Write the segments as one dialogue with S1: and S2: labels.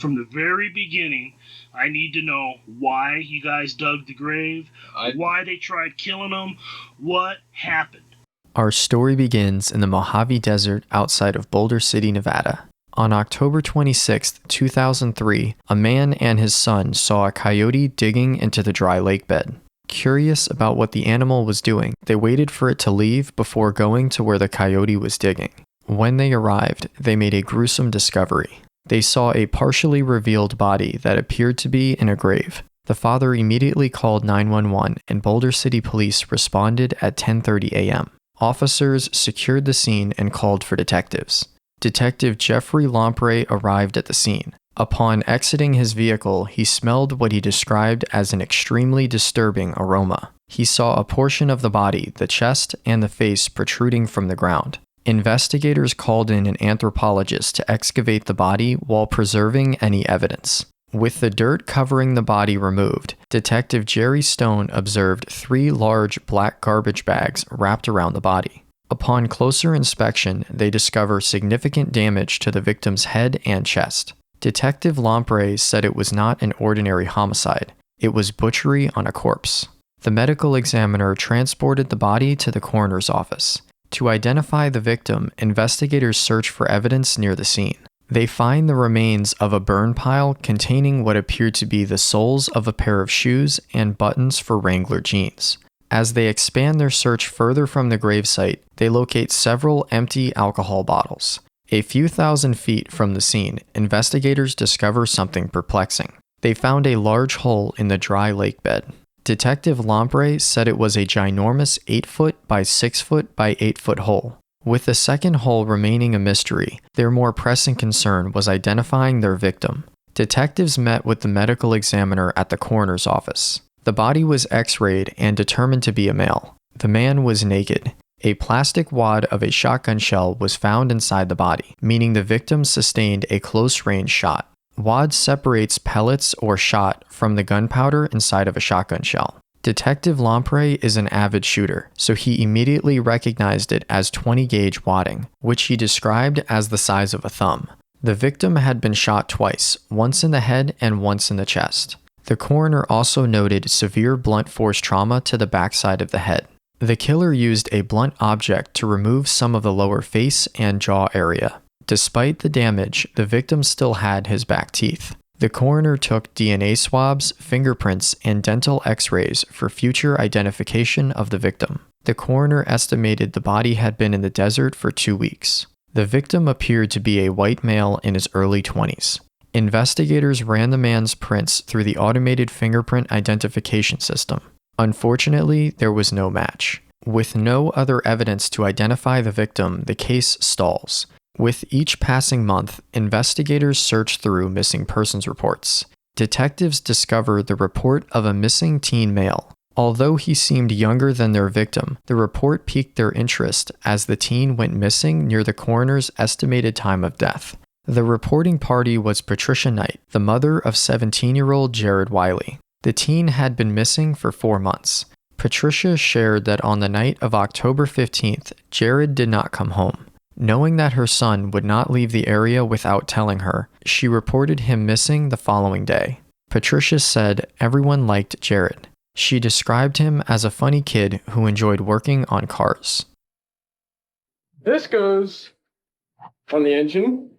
S1: from the very beginning. I need to know why you guys dug the grave, why they tried killing him, what happened.
S2: Our story begins in the Mojave Desert outside of Boulder City, Nevada. On October 26, 2003, a man and his son saw a coyote digging into the dry lake bed. Curious about what the animal was doing, they waited for it to leave before going to where the coyote was digging. When they arrived, they made a gruesome discovery. They saw a partially revealed body that appeared to be in a grave. The father immediately called 911 and Boulder City Police responded at 10:30 a.m. Officers secured the scene and called for detectives. Detective Jeffrey Lamprey arrived at the scene. Upon exiting his vehicle, he smelled what he described as an extremely disturbing aroma. He saw a portion of the body, the chest, and the face protruding from the ground. Investigators called in an anthropologist to excavate the body while preserving any evidence. With the dirt covering the body removed, Detective Jerry Stone observed 3 large black garbage bags wrapped around the body. Upon closer inspection, they discover significant damage to the victim's head and chest. Detective Lamprey said it was not an ordinary homicide. It was butchery on a corpse. The medical examiner transported the body to the coroner's office. To identify the victim, investigators search for evidence near the scene. They find the remains of a burn pile containing what appeared to be the soles of a pair of shoes and buttons for Wrangler jeans. As they expand their search further from the gravesite, they locate several empty alcohol bottles. A few thousand feet from the scene, investigators discover something perplexing. They found a large hole in the dry lake bed. Detective Lamprey said it was a ginormous 8-foot by 6-foot by 8-foot hole. With the second hole remaining a mystery, their more pressing concern was identifying their victim. Detectives met with the medical examiner at the coroner's office. The body was x-rayed and determined to be a male. The man was naked. A plastic wad of a shotgun shell was found inside the body, meaning the victim sustained a close-range shot. Wad separates pellets or shot from the gunpowder inside of a shotgun shell. Detective Lamprey is an avid shooter, so he immediately recognized it as 20-gauge wadding, which he described as the size of a thumb. The victim had been shot twice, once in the head and once in the chest. The coroner also noted severe blunt force trauma to the backside of the head. The killer used a blunt object to remove some of the lower face and jaw area. Despite the damage, the victim still had his back teeth. The coroner took DNA swabs, fingerprints, and dental x-rays for future identification of the victim. The coroner estimated the body had been in the desert for 2 weeks. The victim appeared to be a white male in his early 20s. Investigators ran the man's prints through the automated fingerprint identification system. Unfortunately, there was no match. With no other evidence to identify the victim, the case stalls. With each passing month, investigators search through missing persons reports. Detectives discover the report of a missing teen male. Although he seemed younger than their victim, the report piqued their interest as the teen went missing near the coroner's estimated time of death. The reporting party was Patricia Knight, the mother of 17-year-old Jared Whaley. The teen had been missing for 4 months. Patricia shared that on the night of October 15th, Jared did not come home. Knowing that her son would not leave the area without telling her, she reported him missing the following day. Patricia said everyone liked Jared. She described him as a funny kid who enjoyed working on cars.
S3: This goes on the engine,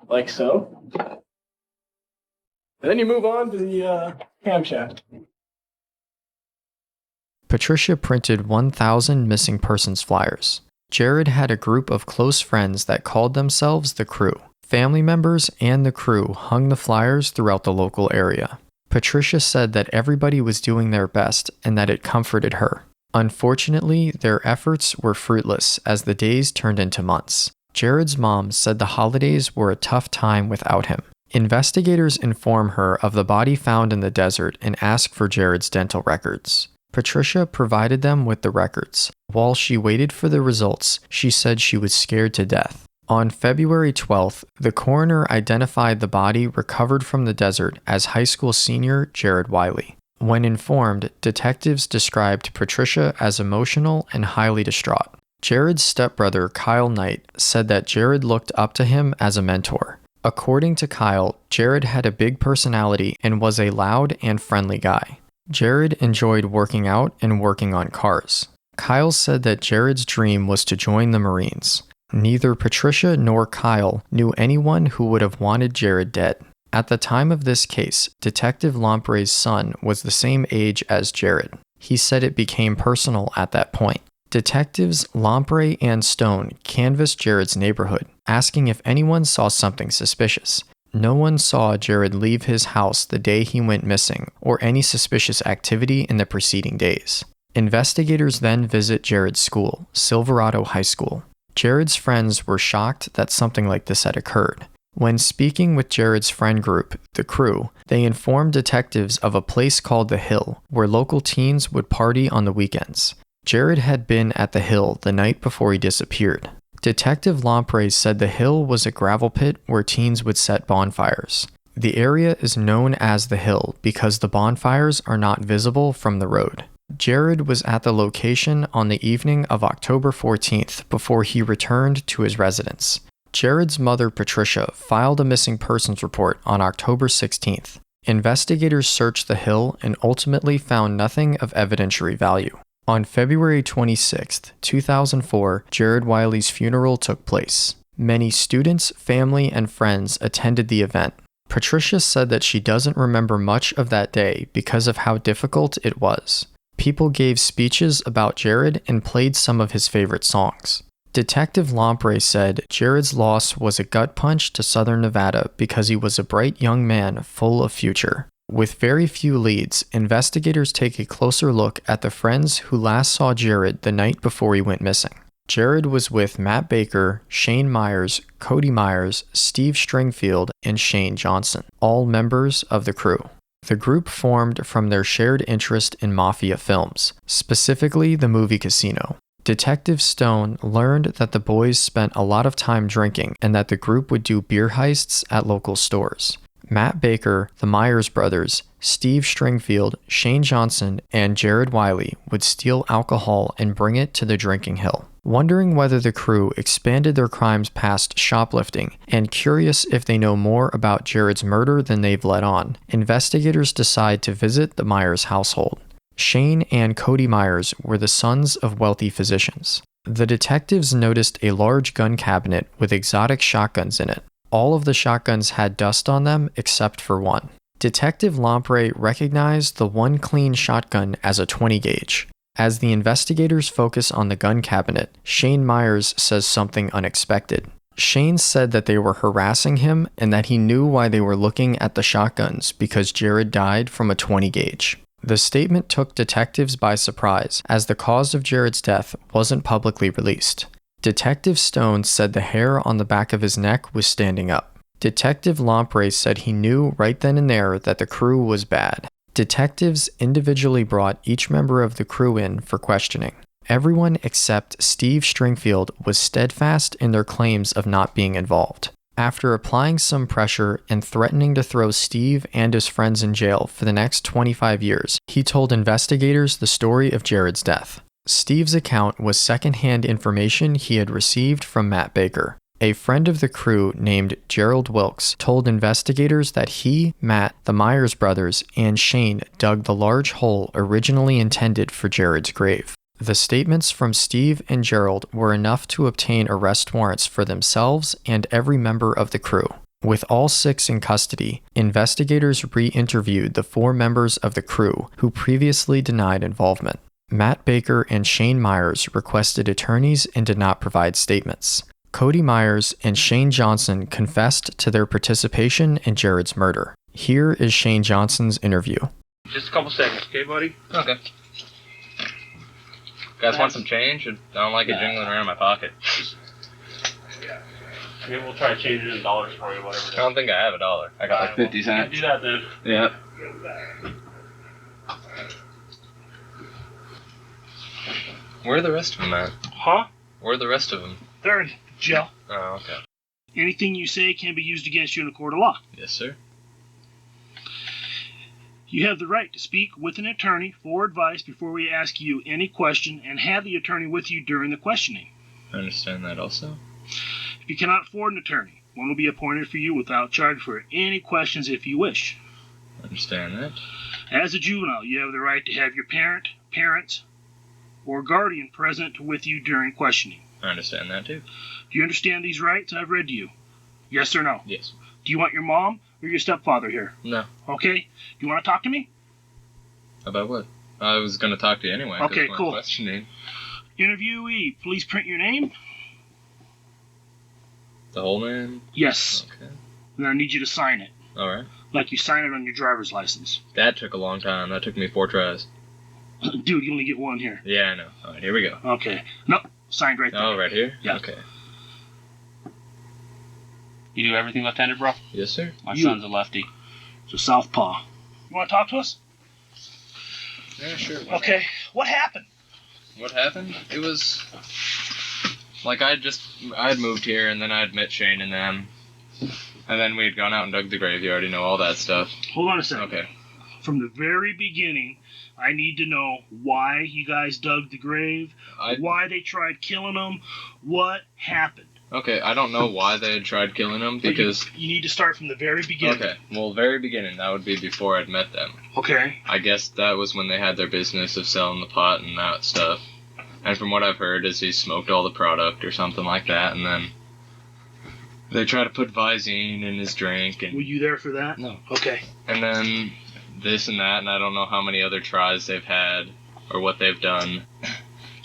S3: like so. And then you move on to the camshaft.
S2: Patricia printed 1,000 missing persons flyers. Jared had a group of close friends that called themselves the Crew. Family members and the crew hung the flyers throughout the local area. Patricia said that everybody was doing their best and that it comforted her. Unfortunately, their efforts were fruitless as the days turned into months. Jared's mom said the holidays were a tough time without him. Investigators inform her of the body found in the desert and ask for Jared's dental records. Patricia provided them with the records. While she waited for the results, she said she was scared to death. On February 12th, the coroner identified the body recovered from the desert as high school senior Jared Whaley. When informed, detectives described Patricia as emotional and highly distraught. Jared's stepbrother, Kyle Knight, said that Jared looked up to him as a mentor. According to Kyle, Jared had a big personality and was a loud and friendly guy. Jared enjoyed working out and working on cars. Kyle said that Jared's dream was to join the Marines. Neither Patricia nor Kyle knew anyone who would have wanted Jared dead. At the time of this case, Detective Lampre's son was the same age as Jared. He said it became personal at that point. Detectives Lampre and Stone canvassed Jared's neighborhood, asking if anyone saw something suspicious. No one saw Jared leave his house the day he went missing or any suspicious activity in the preceding days. Investigators then visit Jared's school, Silverado High School. Jared's friends were shocked that something like this had occurred. When speaking with Jared's friend group, the Crew, they informed detectives of a place called The Hill, where local teens would party on the weekends. Jared had been at The Hill the night before he disappeared. Detective Lampre said The Hill was a gravel pit where teens would set bonfires. The area is known as The Hill because the bonfires are not visible from the road. Jared was at the location on the evening of October 14th before he returned to his residence. Jared's mother, Patricia, filed a missing persons report on October 16th. Investigators searched The Hill and ultimately found nothing of evidentiary value. On February 26, 2004, Jared Whaley's funeral took place. Many students, family, and friends attended the event. Patricia said that she doesn't remember much of that day because of how difficult it was. People gave speeches about Jared and played some of his favorite songs. Detective Lampre said Jared's loss was a gut punch to Southern Nevada because he was a bright young man full of future. With very few leads, investigators take a closer look at the friends who last saw Jared the night before he went missing. Jared was with Matt Baker, Shane Myers, Cody Myers, Steve Stringfield, and Shane Johnson, all members of the Crew. The group formed from their shared interest in mafia films, specifically the movie Casino. Detective Stone learned that the boys spent a lot of time drinking and that the group would do beer heists at local stores. Matt Baker, the Myers brothers, Steve Stringfield, Shane Johnson, and Jared Whaley would steal alcohol and bring it to the drinking hill. Wondering whether the Crew expanded their crimes past shoplifting and curious if they know more about Jared's murder than they've let on, investigators decide to visit the Myers household. Shane and Cody Myers were the sons of wealthy physicians. The detectives noticed a large gun cabinet with exotic shotguns in it. All of the shotguns had dust on them except for one. Detective Lampre recognized the one clean shotgun as a 20 gauge. As the investigators focus on the gun cabinet, Shane Myers says something unexpected. Shane said that they were harassing him and that he knew why they were looking at the shotguns because Jared died from a 20 gauge. The statement took detectives by surprise, as the cause of Jared's death wasn't publicly released. Detective Stone said the hair on the back of his neck was standing up. Detective Lampre said he knew right then and there that the Crew was bad. Detectives individually brought each member of the Crew in for questioning. Everyone except Steve Stringfield was steadfast in their claims of not being involved. After applying some pressure and threatening to throw Steve and his friends in jail for the next 25 years, he told investigators the story of Jared's death. Steve's account was secondhand information he had received from Matt Baker. A friend of the Crew named Gerald Wilkes told investigators that he, Matt, the Myers brothers, and Shane dug the large hole originally intended for Jared's grave. The statements from Steve and Gerald were enough to obtain arrest warrants for themselves and every member of the Crew. With all 6 in custody, investigators re-interviewed the 4 members of the Crew who previously denied involvement. Matt Baker and Shane Myers requested attorneys and did not provide statements. Cody Myers and Shane Johnson confessed to their participation in Jared's murder. Here is Shane Johnson's interview.
S1: Just a couple seconds, okay, buddy?
S4: Okay. Guys want some change? I don't like it jingling around in my pocket.
S1: Yeah. Maybe we'll try to change it in dollars for you, whatever.
S4: I don't think I have $1. I got like 50 cents.
S1: Do that then.
S4: Yeah. Where are the rest of them at?
S1: Huh?
S4: Where are the rest of them?
S1: They're in jail.
S4: Oh, okay.
S1: Anything you say can be used against you in a court of law.
S4: Yes, sir.
S1: You have the right to speak with an attorney for advice before we ask you any question and have the attorney with you during the questioning.
S4: I understand that also.
S1: If you cannot afford an attorney, One will be appointed for you without charge for any questions if you wish.
S4: Understand that.
S1: As a juvenile, you have the right to have your parent, or guardian present with you during questioning.
S4: I understand that too.
S1: Do you understand these rights I've read to you? Yes or no?
S4: Yes.
S1: Do you want your mom or your stepfather here?
S4: No.
S1: Okay. Do you want to talk to me?
S4: About what? I was going to talk to you anyway.
S1: Okay, cool.
S4: Questioning.
S1: Interviewee, please print your name.
S4: The whole name?
S1: Yes.
S4: Okay.
S1: And then I need you to sign it.
S4: All right.
S1: Like you sign it on your driver's license.
S4: That took a long time. That took me 4 tries.
S1: Dude, you only get one here.
S4: Yeah, I know. All right, here we go.
S1: Okay. No, signed right there.
S4: Oh, right here?
S1: Yeah.
S4: Okay.
S5: You do everything left-handed, bro?
S4: Yes, sir.
S5: My son's a lefty.
S1: So southpaw. You want to talk to us?
S4: Yeah, sure.
S1: Okay. What happened?
S4: What happened? It was like I had moved here, and then I had met Shane and them, and then we had gone out and dug the grave. You already know all that stuff.
S1: Hold on a second.
S4: Okay.
S1: From the very beginning, I need to know why you guys dug the grave, why they tried killing them, what happened.
S4: Okay, I don't know why they had tried killing him, because...
S1: You need to start from the very beginning.
S4: Okay, well, very beginning, that would be before I'd met them.
S1: Okay.
S4: I guess that was when they had their business of selling the pot and that stuff. And from what I've heard is he smoked all the product or something like that, and then they tried to put Visine in his drink. And
S1: were you there for that?
S4: No.
S1: Okay.
S4: And then this and that, and I don't know how many other tries they've had or what they've done.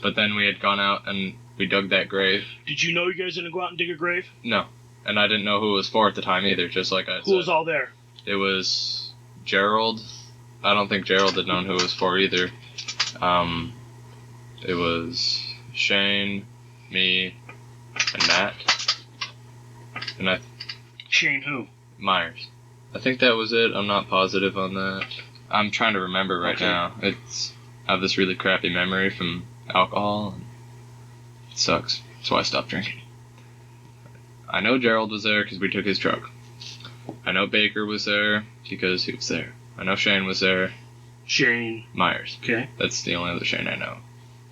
S4: But then we had gone out and we dug that grave.
S1: Did you know you guys didn't go out and dig a grave?
S4: No. And I didn't know who it was for at the time either, just like I said.
S1: Who was all there?
S4: It was Gerald. I don't think Gerald had known who it was for either. It was Shane, me, and Matt. And
S1: Shane who?
S4: Myers. I think that was it. I'm not positive on that. I'm trying to remember right now. I have this really crappy memory from alcohol. And it sucks. That's why I stopped drinking. I know Gerald was there because we took his truck. I know Baker was there because he was there. I know Shane was there.
S1: Shane.
S4: Myers.
S1: Okay.
S4: That's the only other Shane I know.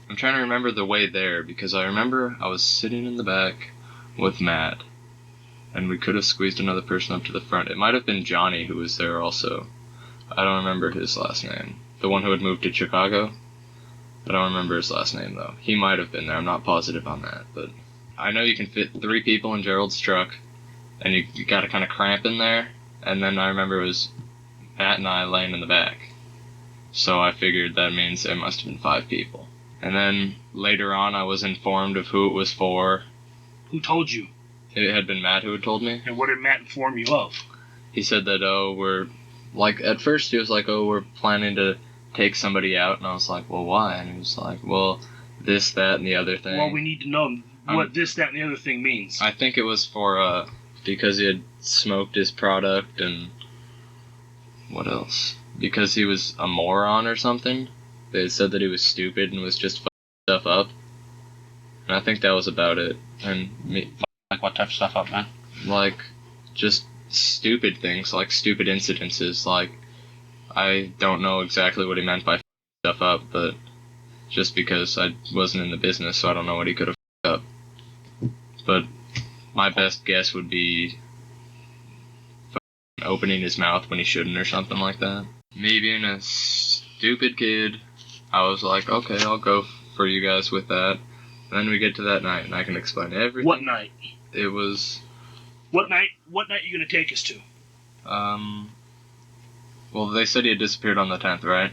S4: I'm trying to remember the way there because I remember I was sitting in the back with Matt. And we could have squeezed another person up to the front. It might have been Johnny who was there also. I don't remember his last name. The one who had moved to Chicago? I don't remember his last name, though. He might have been there. I'm not positive on that. But I know you can fit 3 people in Gerald's truck. And you got to kind of cramp in there. And then I remember it was Matt and I laying in the back. So I figured that means there must have been 5 people. And then later on I was informed of who it was for.
S1: Who told you?
S4: It had been Matt who had told me.
S1: And what did Matt inform you of?
S4: He said that, we're, like, at first he was like, we're planning to take somebody out. And I was like, well, why? And he was like, well, this, that, and the other thing.
S1: Well, we need to know what this, that, and the other thing means.
S4: I think it was for, because he had smoked his product and what else? Because he was a moron or something. They had said that he was stupid and was just fucking stuff up. And I think that was about it. And me...
S5: Like what type of stuff up, man?
S4: Like, just stupid things, like stupid incidences. Like, I don't know exactly what he meant by stuff up, but just because I wasn't in the business, so I don't know what he could have up. But my best guess would be opening his mouth when he shouldn't or something like that. Me being a stupid kid, I was like, okay, I'll go for you guys with that. And then we get to that night, and I can explain everything.
S1: What night?
S4: It was...
S1: What night are you going to take us to?
S4: Well, they said he had disappeared on the 10th, right?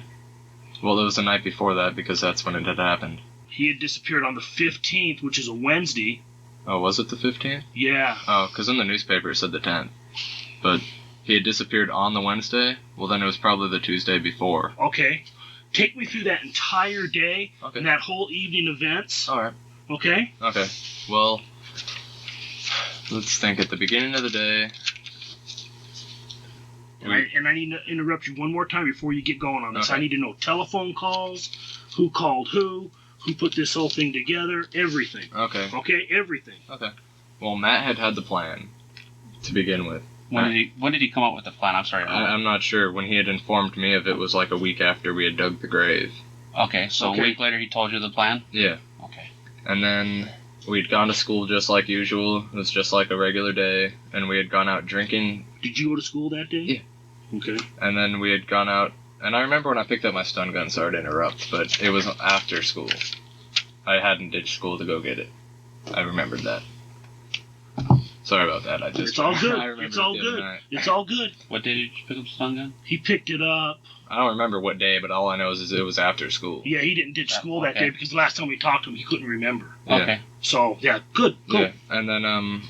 S4: Well, it was the night before that, because that's when it had happened.
S1: He had disappeared on the 15th, which is a Wednesday.
S4: Oh, was it the 15th?
S1: Yeah.
S4: Oh, because in the newspaper it said the 10th. But he had disappeared on the Wednesday? Well, then it was probably the Tuesday before.
S1: Okay. Take me through that entire day and that whole evening events.
S4: Alright.
S1: Okay?
S4: Okay. Well, let's think. At the beginning of the day...
S1: And I need to interrupt you one more time before you get going on this.
S4: Okay.
S1: I need to know telephone calls, who called who put this whole thing together, everything.
S4: Okay.
S1: Okay? Everything.
S4: Okay. Well, Matt had the plan to begin with.
S5: When did he come up with the plan? I'm sorry.
S4: I'm not sure. When he had informed me of it was like a week after we had dug the grave.
S5: Okay, so a week later he told you the plan?
S4: Yeah.
S5: Okay.
S4: And then we'd gone to school just like usual. It was just like a regular day, and we had gone out drinking.
S1: Did you go to school that day?
S4: Yeah.
S1: Okay.
S4: And then we had gone out, and I remember when I picked up my stun gun, sorry to interrupt, but it was after school. I hadn't ditched school to go get it. I remembered that. Sorry about that.
S1: It's all good.
S4: I remembered
S1: It's all
S4: it the other
S1: good.
S4: night.
S1: It's all good.
S5: What day did you pick up the stun gun?
S1: He picked it up.
S4: I don't remember what day, but all I know is it was after school.
S1: Yeah, he didn't ditch school that
S5: okay.
S1: day because the last time we talked to him, he couldn't remember.
S4: Yeah.
S5: Okay.
S1: So, yeah, good. Cool.
S4: Yeah, and then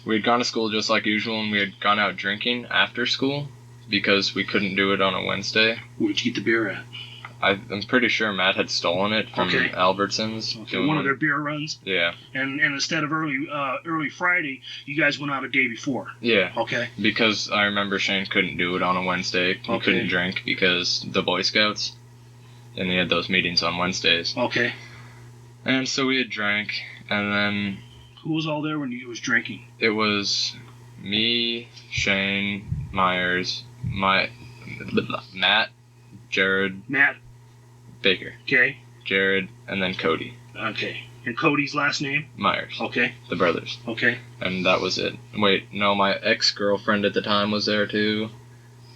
S4: we had gone to school just like usual, and we had gone out drinking after school because we couldn't do it on a Wednesday.
S1: Where'd you get the beer at?
S4: I'm pretty sure Matt had stolen it from
S1: Okay.
S4: Albertsons.
S1: Okay, one of their beer runs.
S4: Yeah.
S1: And instead of early Friday, you guys went out a day before.
S4: Yeah.
S1: Okay.
S4: Because I remember Shane couldn't do it on a Wednesday. He
S1: Okay.
S4: couldn't drink because the Boy Scouts, and they had those meetings on Wednesdays.
S1: Okay.
S4: And so we had drank, and then
S1: Who was all there when you was drinking?
S4: it was me, Shane, Myers, Matt, Jared,
S1: Matt.
S4: Baker,
S1: Okay.
S4: Jared, and then Cody
S1: Okay. And Cody's last name?
S4: Myers,
S1: Okay.
S4: the brothers.
S1: Okay.
S4: And that was it. Wait, no, my ex-girlfriend at the time was there too.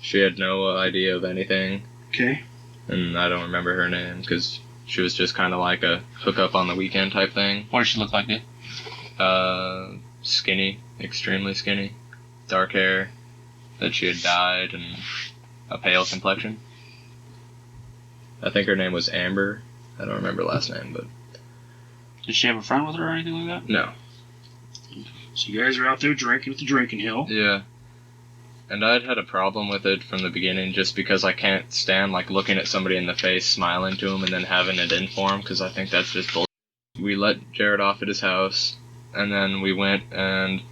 S4: She had no idea of anything,
S1: Okay.
S4: and I don't remember her name because she was just kind of like a hookup on the weekend type thing.
S5: What does she look like, dude?
S4: Skinny, extremely skinny, dark hair, that she had dyed, and a pale complexion. I think her name was Amber. I don't remember last name, but
S5: Did she have a friend with her or anything like that?
S4: no.
S1: So you guys are out there drinking at the drinking hill.
S4: Yeah. And I'd had a problem with it from the beginning just because I can't stand like looking at somebody in the face, smiling to them, and then having it in for them because I think that's just bullshit. We let Jared off at his house, and then we went and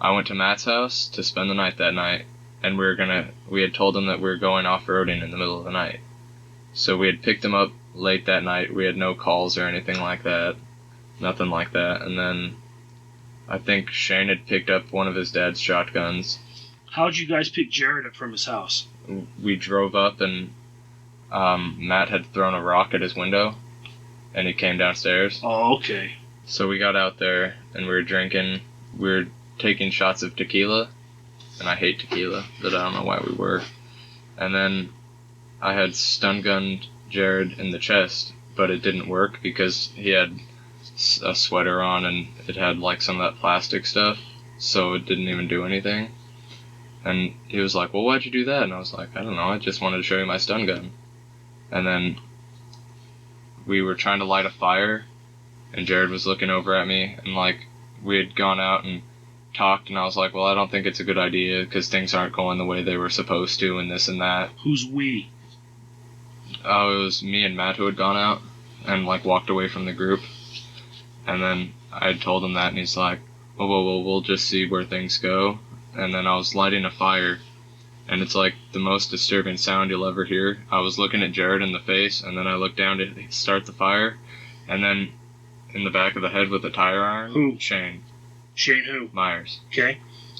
S4: I went to Matt's house to spend the night that night, and we had told him that we were going off-roading in the middle of the night. So we had picked him up late that night. We had no calls or anything like that. Nothing like that. And then I think Shane had picked up one of his dad's shotguns.
S1: How'd you guys pick Jared up from his house?
S4: We drove up and Matt had thrown a rock at his window and he came downstairs.
S1: Oh, okay.
S4: So we got out there and we were drinking. We were taking shots of tequila. And I hate tequila, but I don't know why we were. And then I had stun gunned Jared in the chest, but it didn't work because he had a sweater on and it had like some of that plastic stuff, so it didn't even do anything. And he was like, well, why'd you do that? And I was like, I don't know, I just wanted to show you my stun gun. And then we were trying to light a fire, and Jared was looking over at me, and like we had gone out and talked, and I was like, well, I don't think it's a good idea because things aren't going the way they were supposed to, and this and that.
S1: Who's we?
S4: Oh, it was me and Matt who had gone out and like walked away from the group. And then I had told him that, and he's like, well, we'll just see where things go. And then I was lighting a fire, and it's like the most disturbing sound you'll ever hear. I was looking at Jared in the face, and then I looked down to start the fire, and then in the back of the head with a tire iron,
S1: Who?
S4: Shane
S1: Shane who?
S4: Myers.
S1: Okay.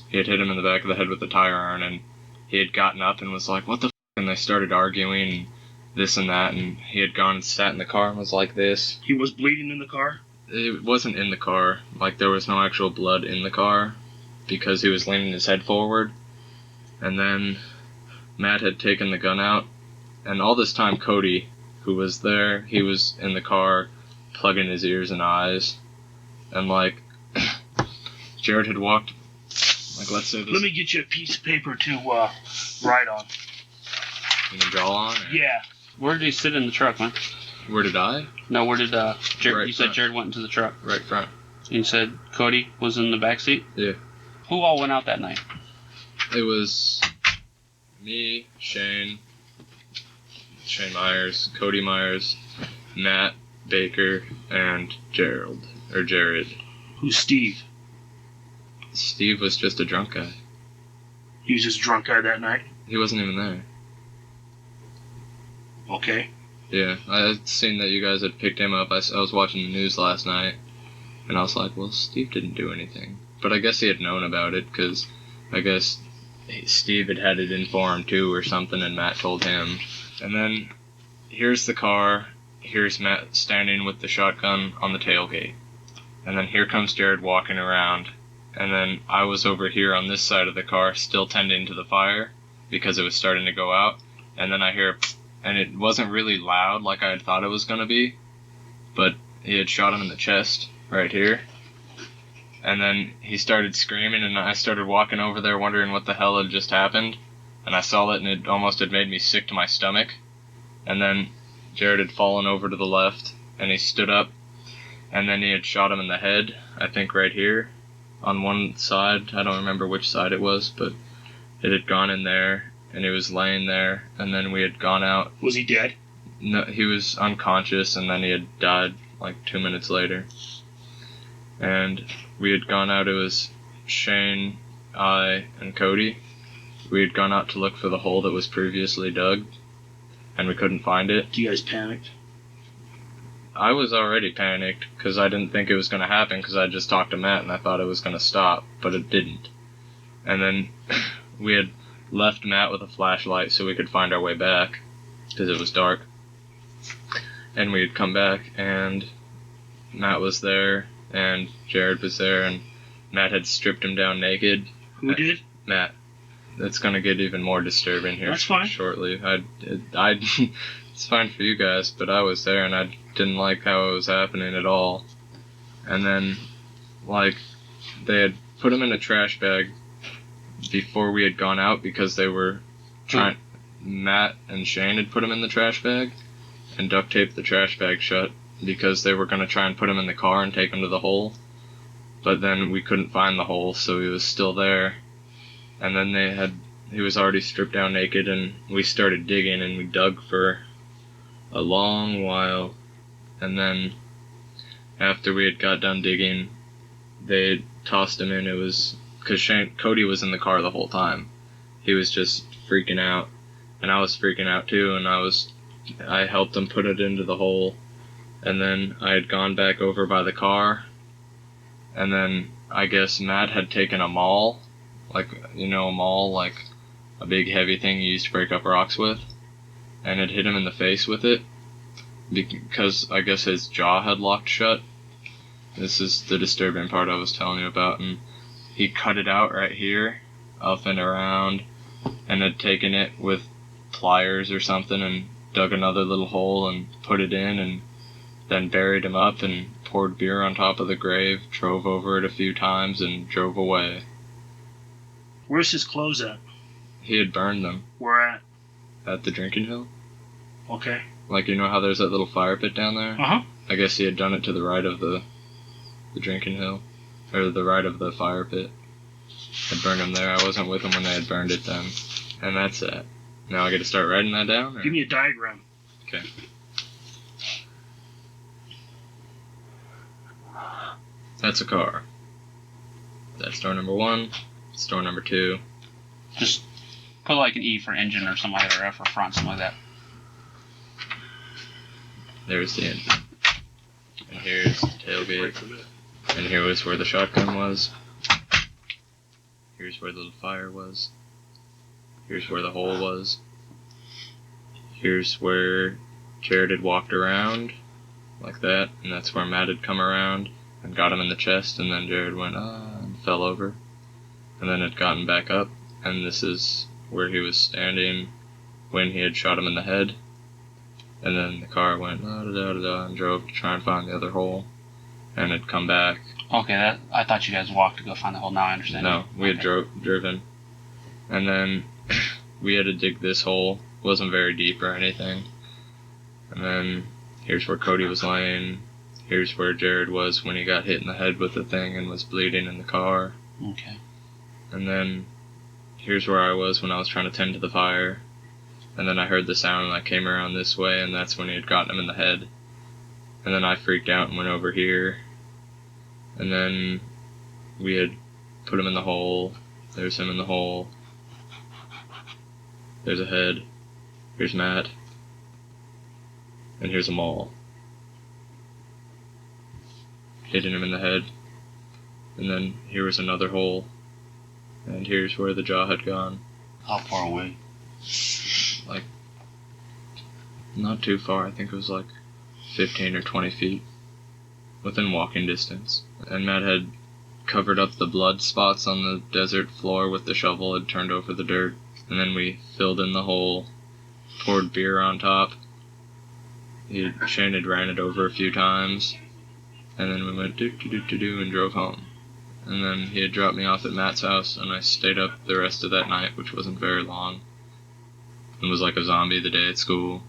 S4: He had hit him in the back of the head with a tire iron, and he had gotten up and was like, what the f***? And they started arguing, and this and that, and he had gone and sat in the car and was like this.
S1: He was bleeding in the car?
S4: It wasn't in the car. Like, there was no actual blood in the car because he was leaning his head forward. And then Matt had taken the gun out, and all this time Cody, who was there, he was in the car plugging his ears and eyes. And, like, Jared had walked, like, let's say this.
S1: Let me get you a piece of paper to write on.
S4: You can draw on? Or?
S1: Yeah.
S5: Where did he sit in the truck, man?
S4: Where did I?
S5: No, where did Jared?
S4: Right
S5: You said
S4: front.
S5: Jared went into the truck.
S4: Right front.
S5: And you said Cody was in the back seat.
S4: Yeah.
S5: Who all went out that night?
S4: It was me, Shane Myers, Cody Myers, Matt Baker, and Jared.
S1: Who's Steve?
S4: Steve was just a drunk guy.
S1: He was just a drunk guy that night?
S4: He wasn't even there.
S1: Okay.
S4: Yeah, I had seen that you guys had picked him up. I was watching the news last night, and I was like, well, Steve didn't do anything. But I guess he had known about it, because I guess Steve had it in for him too or something, and Matt told him. And then here's the car. Here's Matt standing with the shotgun on the tailgate. And then here comes Jared walking around. And then I was over here on this side of the car, still tending to the fire, because it was starting to go out. And then I hear, and it wasn't really loud like I had thought it was going to be, but he had shot him in the chest, right here. And then he started screaming, and I started walking over there wondering what the hell had just happened. And I saw it, and it almost had made me sick to my stomach. And then Jared had fallen over to the left, and he stood up, and then he had shot him in the head, I think right here, on one side. I don't remember which side it was, but it had gone in there, and he was laying there, and then we had gone out.
S1: Was he dead?
S4: No, he was unconscious, and then he had died like 2 minutes later. And we had gone out, it was Shane, I, and Cody. We had gone out to look for the hole that was previously dug, and we couldn't find it.
S1: You guys panicked?
S4: I was already panicked, because I didn't think it was going to happen, because I just talked to Matt, and I thought it was going to stop, but it didn't. And then we had left Matt with a flashlight so we could find our way back, because it was dark. And we had come back, and Matt was there, and Jared was there, and Matt had stripped him down naked.
S1: Who did?
S4: Matt. That's gonna get even more disturbing here.
S1: That's fine.
S4: Shortly. It's fine for you guys, but I was there, and I didn't like how it was happening at all. And then, like, they had put him in a trash bag before we had gone out, because they were trying... Matt and Shane had put him in the trash bag and duct taped the trash bag shut, because they were going to try and put him in the car and take him to the hole. But then we couldn't find the hole, so he was still there. And then he was already stripped down naked, and we started digging, and we dug for a long while. And then after we had got done digging, they tossed him in. It was because Cody was in the car the whole time. He was just freaking out, and I was freaking out too, and I helped him put it into the hole. And then I had gone back over by the car, and then I guess Matt had taken a maul, like, you know, a maul, like a big heavy thing you used to break up rocks with, and had hit him in the face with it, because I guess his jaw had locked shut. This is the disturbing part I was telling you about, and he cut it out right here, up and around, and had taken it with pliers or something, and dug another little hole and put it in, and then buried him up and poured beer on top of the grave, drove over it a few times, and drove away.
S1: Where's his clothes at?
S4: He had burned them.
S1: Where at?
S4: At the drinking hill.
S1: Okay.
S4: Like, you know how there's that little fire pit down there?
S1: Uh-huh.
S4: I guess he had done it to the right of the drinking hill. Or the right of the fire pit. Had burned him there. I wasn't with him when they had burned it then. And that's that. Now I get to start writing that down? Or?
S1: Give me a diagram.
S4: Okay. That's a car. That's door number 1. It's door number 2.
S5: Just put like an E for engine or something like that, or F for front, something like that.
S4: There's the engine. And here's the tailgate. And here was where the shotgun was. Here's where the little fire was. Here's where the hole was. Here's where Jared had walked around, like that, and that's where Matt had come around and got him in the chest, and then Jared went, and fell over, and then had gotten back up, and this is where he was standing when he had shot him in the head, and then the car went, and drove to try and find the other hole, and had come back.
S5: Okay, I thought you guys walked to go find the hole. Now I understand.
S4: No, we had driven, and then we had to dig this hole. Wasn't very deep or anything, and then here's where Cody was laying. Here's where Jared was when he got hit in the head with the thing and was bleeding in the car.
S5: Okay.
S4: And then here's where I was when I was trying to tend to the fire. And then I heard the sound and I came around this way, and that's when he had gotten him in the head. And then I freaked out and went over here. And then we had put him in the hole. There's him in the hole. There's a head. Here's Matt. And here's a maul. Hitting him in the head. And then here was another hole. And here's where the jaw had gone.
S5: How far away?
S4: Like, not too far. I think it was like 15 or 20 feet. within walking distance. And Matt had covered up the blood spots on the desert floor with the shovel, had turned over the dirt, and then we filled in the hole, poured beer on top. Shane had ran it over a few times, and then we went do and drove home. And then he had dropped me off at Matt's house, and I stayed up the rest of that night, which wasn't very long, and was like a zombie the day at school,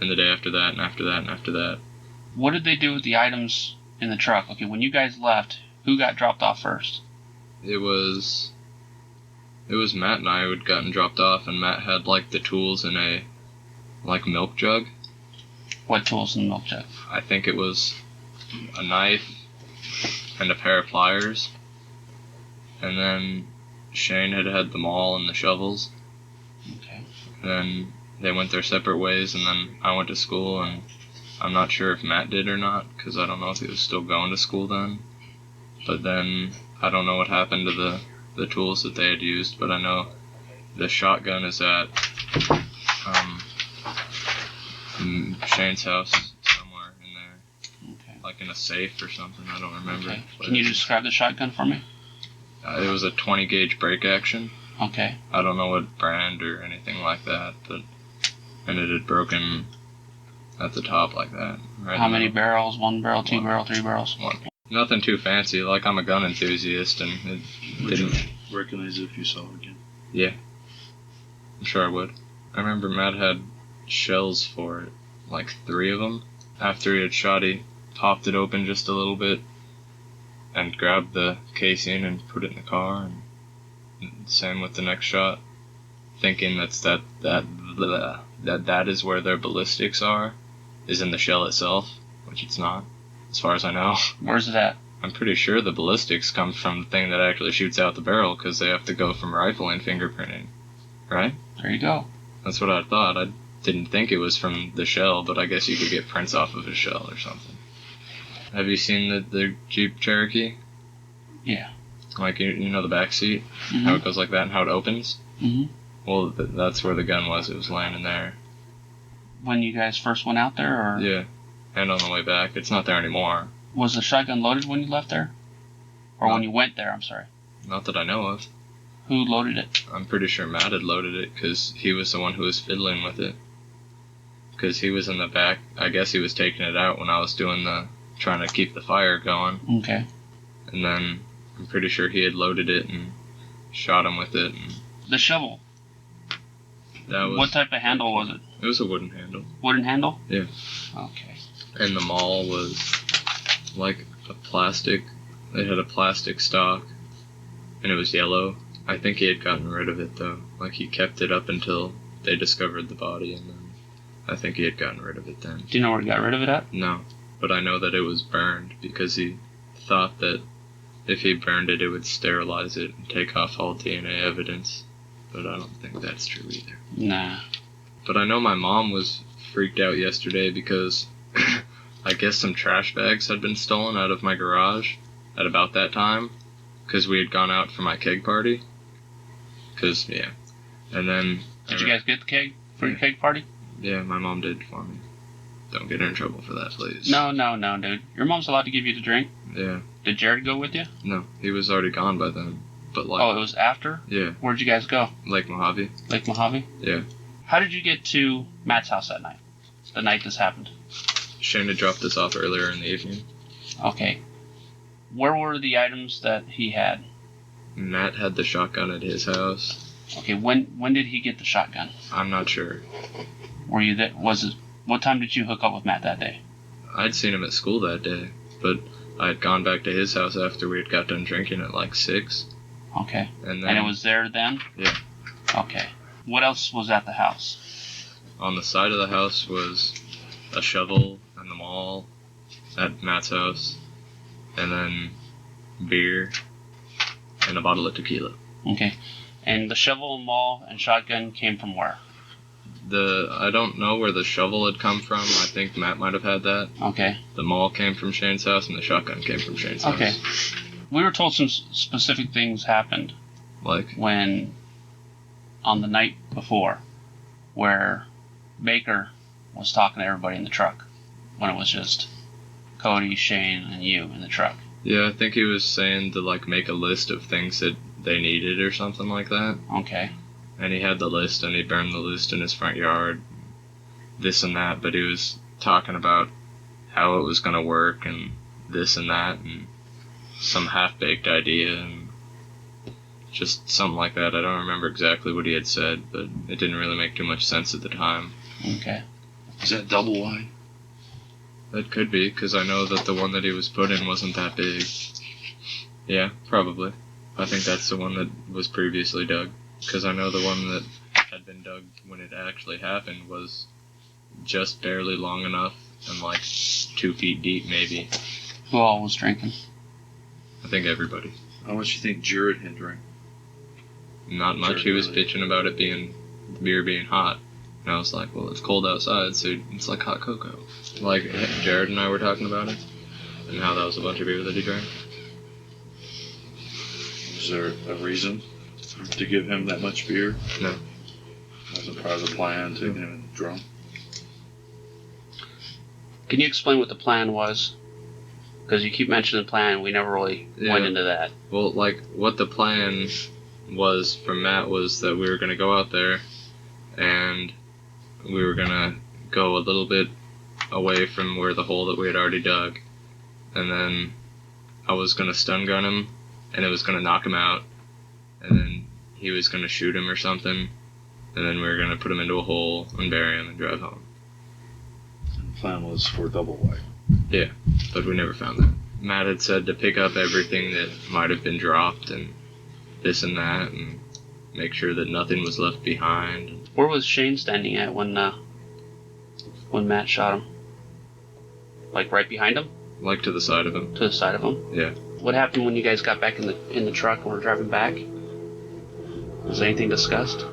S4: and the day after that, and after that, and after that.
S5: What did they do with the items in the truck? Okay, when you guys left, who got dropped off first?
S4: It was Matt and I who had gotten dropped off, and Matt had like the tools in a like milk jug.
S5: What tools in the milk jug?
S4: I think it was a knife and a pair of pliers. And then Shane had the maul and the shovels.
S5: Okay.
S4: Then they went their separate ways, and then I went to school, and I'm not sure if Matt did or not, because I don't know if he was still going to school then. But then I don't know what happened to the tools that they had used, but I know the shotgun is at Shane's house somewhere in there.
S5: Okay.
S4: Like in a safe or something, I don't remember.
S5: Okay. Can you describe the shotgun for me?
S4: It was a 20 gauge break action.
S5: Okay.
S4: I don't know what brand or anything like that, and it had broken at the top like that. Right.
S5: How many barrels? 1 barrel, 2 barrel, 3 barrels?
S4: One. Nothing too fancy. Like, I'm a gun enthusiast, and it
S1: Would you
S4: didn't.
S1: recognize it if you saw it again?
S4: Yeah, I'm sure I would. I remember Matt had shells for it, like 3 of them. After he had shot, he popped it open just a little bit and grabbed the casing and put it in the car, and same with the next shot, thinking that is where their ballistics is in the shell itself, which it's not, as far as I know.
S5: Where's it at?
S4: I'm pretty sure the ballistics come from the thing that actually shoots out the barrel, because they have to go from rifle and fingerprinting, right?
S5: There you go.
S4: That's what I thought. I didn't think it was from the shell, but I guess you could get prints off of a shell or something. Have you seen the Jeep Cherokee?
S5: Yeah.
S4: Like, you know the back seat?
S5: Mm-hmm.
S4: How it goes like that and how it opens?
S5: Mm-hmm.
S4: Well, that's where the gun was. It was laying in there.
S5: When you guys first went out there, or
S4: Yeah. And on the way back. It's not there anymore.
S5: was the shotgun loaded when you left there? Or
S4: No.
S5: when you went there, I'm sorry.
S4: Not that I know of.
S5: Who loaded it?
S4: I'm pretty sure Matt had loaded it, because he was the one who was fiddling with it. Because he was in the back. I guess he was taking it out when I was trying to keep the fire going.
S5: Okay.
S4: And then I'm pretty sure he had loaded it and shot him with it. And
S5: The shovel.
S4: that was,
S5: What type of handle was it?
S4: It was a wooden handle.
S5: Wooden handle?
S4: Yeah.
S5: Okay.
S4: And the maul was like a plastic. It had a plastic stock, and it was yellow. I think he had gotten rid of it though. Like, he kept it up until they discovered the body, and then I think he had gotten rid of it then.
S5: Do you know where he got rid of it at?
S4: No, but I know that it was burned, because he thought that if he burned it, it would sterilize it and take off all DNA evidence. But I don't think that's true either.
S5: Nah.
S4: But I know my mom was freaked out yesterday because I guess some trash bags had been stolen out of my garage at about that time, because we had gone out for my keg party. Because, yeah. And then...
S5: Did you guys get the keg for your keg party?
S4: Yeah, my mom did for me. Don't get her in trouble for that, please.
S5: No, dude. Your mom's allowed to give you the drink.
S4: Yeah.
S5: Did Jared go with you?
S4: No, he was already gone by then. But like...
S5: Oh, it was after?
S4: Yeah.
S5: Where'd you guys go?
S4: Lake Mojave.
S5: Lake Mojave?
S4: Yeah.
S5: How did you get to Matt's house that night? The night this happened?
S4: Shane had dropped us off earlier in the evening.
S5: Okay. Where were the items that he had?
S4: Matt had the shotgun at his house.
S5: Okay, when did he get the shotgun?
S4: I'm not sure.
S5: Were you there? What time did you hook up with Matt that day?
S4: I'd seen him at school that day, but I had gone back to his house after we had got done drinking at like 6.
S5: Okay.
S4: And then...
S5: And it was there then?
S4: Yeah.
S5: Okay. What else was at the house?
S4: On the side of the house was a shovel and the maul at Matt's house, and then beer and a bottle of tequila.
S5: Okay. And the shovel, maul, and shotgun came from where?
S4: I don't know where the shovel had come from. I think Matt might have had that.
S5: Okay.
S4: The maul came from Shane's house, and the shotgun came from Shane's house.
S5: Okay. We were told some specific things happened
S4: Like?
S5: when, on the night before, where Baker was talking to everybody in the truck when it was just Cody, Shane, and you in the truck.
S4: Yeah, I think he was saying to, like, make a list of things that they needed or something like that.
S5: Okay.
S4: And he had the list, and he burned the list in his front yard, this and that, but he was talking about how it was going to work and this and that, and some half-baked idea, and just something like that. I don't remember exactly what he had said, but it didn't really make too much sense at the time.
S5: Okay.
S6: Is that double wide?
S4: That could be, because I know that the one that he was put in wasn't that big. Yeah, probably. I think that's the one that was previously dug, because I know the one that had been dug when it actually happened was just barely long enough and like 2 feet deep, maybe.
S5: Who all was drinking?
S4: I think everybody.
S6: How much do you think Jared had drank?
S4: Not much. He was bitching about it being, beer being hot. And I was like, well, it's cold outside, so it's like hot cocoa. Like, Jared and I were talking about it, and how that was a bunch of beer that he drank.
S6: Was there a reason to give him that much beer?
S4: No.
S6: Wasn't part of the plan to get him drunk?
S5: Can you explain what the plan was? Because you keep mentioning the plan, we never really went into that.
S4: Well, like, what the plan was from Matt was that we were going to go out there, and we were going to go a little bit away from where the hole that we had already dug, and then I was going to stun gun him, and it was going to knock him out, and then he was going to shoot him or something, and then we were going to put him into a hole and bury him and drive home.
S6: The plan was for double wide.
S4: Yeah, but we never found that. Matt had said to pick up everything that might have been dropped and this and that, and make sure that nothing was left behind.
S5: Where was Shane standing at when Matt shot him? Like right behind him?
S4: Like to the side of him.
S5: To the side of him?
S4: Yeah.
S5: What happened when you guys got back in the truck and were driving back? Was anything discussed?